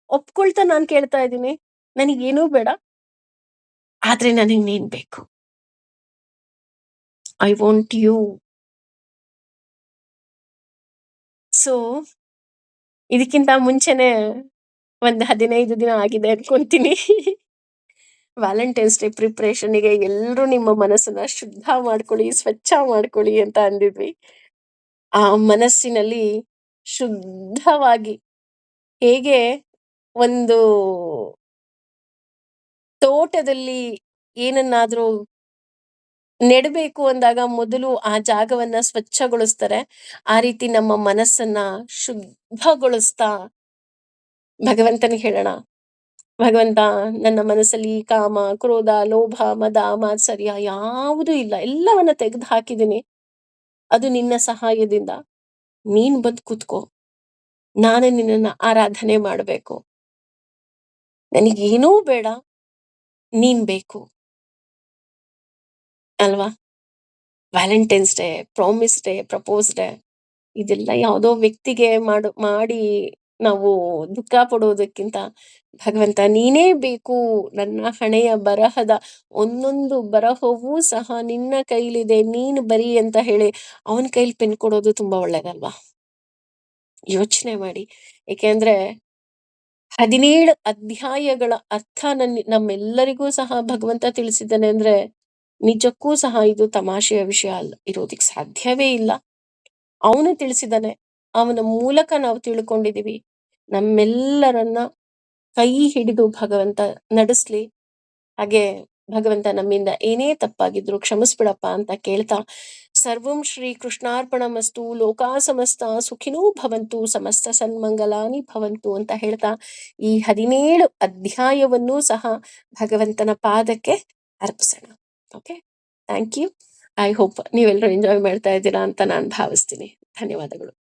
ಒಪ್ಕೊಳ್ತಾ ನಾನು ಕೇಳ್ತಾ ಇದ್ದೀನಿ, ನನಗೇನೂ ಬೇಡ, ಆದ್ರೆ ನನಗೆ ನೀನ್ ಬೇಕು. I want you. ಸೊ ಇದಕ್ಕಿಂತ ಮುಂಚೆನೆ ಒಂದು 15 ದಿನ ಆಗಿದೆ ಅನ್ಕೊಂತೀನಿ. ವ್ಯಾಲೆಂಟೈನ್ಸ್ ಡೇ ಪ್ರಿಪ್ರೇಷನ್‌ಗೆ ಎಲ್ರೂ ನಿಮ್ಮ ಮನಸ್ಸನ್ನ ಶುದ್ಧ ಮಾಡ್ಕೊಳ್ಳಿ, ಸ್ವಚ್ಛ ಮಾಡ್ಕೊಳ್ಳಿ ಅಂತ ಅಂದಿದ್ವಿ. ಆ ಮನಸ್ಸಿನಲ್ಲಿ ಶುದ್ಧವಾಗಿ ಹೇಗೆ ಒಂದು ತೋಟದಲ್ಲಿ ಏನನ್ನಾದ್ರೂ ನೆಡಬೇಕು ಅಂದಾಗ ಮೊದಲು ಆ ಜಾಗವನ್ನ ಸ್ವಚ್ಛಗೊಳಿಸ್ತಾರೆ. ಆ ರೀತಿ ನಮ್ಮ ಮನಸ್ಸನ್ನ ಶುದ್ಧಗೊಳಿಸ್ತಾ ಭಗವಂತನಿಗೆ ಹೇಳೋಣ. ಭಗವಂತ, ನನ್ನ ಮನಸ್ಸಲ್ಲಿ ಕಾಮ, ಕ್ರೋಧ, ಲೋಭ, ಮದ, ಮಾತ್ಸರ್ಯ ಯಾವುದೂ ಇಲ್ಲ. ಎಲ್ಲವನ್ನ ತೆಗೆದು ಹಾಕಿದ್ದೀನಿ. ಅದು ನಿನ್ನ ಸಹಾಯದಿಂದ. ನೀನ್ ಬಂದು ಕೂತ್ಕೋ. ನಾನು ನಿನ್ನನ್ನ ಆರಾಧನೆ ಮಾಡಬೇಕು. ನನಗೇನೂ ಬೇಡ, ನೀನ್ ಬೇಕು ಅಲ್ವಾ? Valentine's day, promise day, propose day ಇದೆಲ್ಲ ಯಾವುದೋ ವ್ಯಕ್ತಿಗೆ ಮಾಡಿ ನಾವು ದುಃಖ ಪಡೋದಕ್ಕಿಂತ ಭಗವಂತ ನೀನೇ ಬೇಕು, ನನ್ನ ಹಣೆಯ ಬರಹದ ಒಂದೊಂದು ಬರಹವೂ ಸಹ ನಿನ್ನ ಕೈಲಿದೆ, ನೀನು ಬರಿ ಅಂತ ಹೇಳಿ ಅವನ ಕೈಲಿ ಪೆನ್ ಕೊಡೋದು ತುಂಬಾ ಒಳ್ಳೇದಲ್ವಾ? ಯೋಚನೆ ಮಾಡಿ. ಏಕೆಂದ್ರೆ 17 ಅಧ್ಯಾಯಗಳ ಅರ್ಥ ನಮ್ಮೆಲ್ಲರಿಗೂ ಸಹ ಭಗವಂತ ತಿಳಿಸಿದ್ದಾನೆ ಅಂದ್ರೆ ನಿಜಕ್ಕೂ ಸಹ ಇದು ತಮಾಷೆಯ ವಿಷಯ ಇರೋದಿಕ್ ಸಾಧ್ಯವೇ ಇಲ್ಲ. ಅವನು ತಿಳಿಸಿದ್ದಾನೆ, ಅವನ ಮೂಲಕ ನಾವು ತಿಳ್ಕೊಂಡಿದೀವಿ. ನಮ್ಮೆಲ್ಲರನ್ನ ಕೈ ಹಿಡಿದು ಭಗವಂತ ನಡೆಸ್ಲಿ. ಹಾಗೆ ಭಗವಂತ ನಮ್ಮಿಂದ ಏನೇ ತಪ್ಪಾಗಿದ್ರು ಕ್ಷಮಿಸ್ಬಿಡಪ್ಪ ಅಂತ ಕೇಳ್ತಾ, ಸರ್ವಂ ಶ್ರೀ ಕೃಷ್ಣಾರ್ಪಣಮಸ್ತು, ಲೋಕಾ ಸಮಸ್ತ ಸುಖಿನೋ ಭವಂತು, ಸಮಸ್ತ ಸನ್ಮಂಗಲಾನಿ ಭವಂತು ಅಂತ ಹೇಳ್ತಾ ಈ 17 ಅಧ್ಯಾಯವನ್ನೂ ಸಹ ಭಗವಂತನ ಪಾದಕ್ಕೆ ಅರ್ಪಿಸೋಣ. Okay, thank you. I hope ನೀವೆಲ್ಲರೂ ಎಂಜಾಯ್ ಮಾಡ್ತಾ ಇದ್ದೀರಾ ಅಂತ ನಾನು ಭಾವಿಸ್ತೀನಿ. ಧನ್ಯವಾದಗಳು.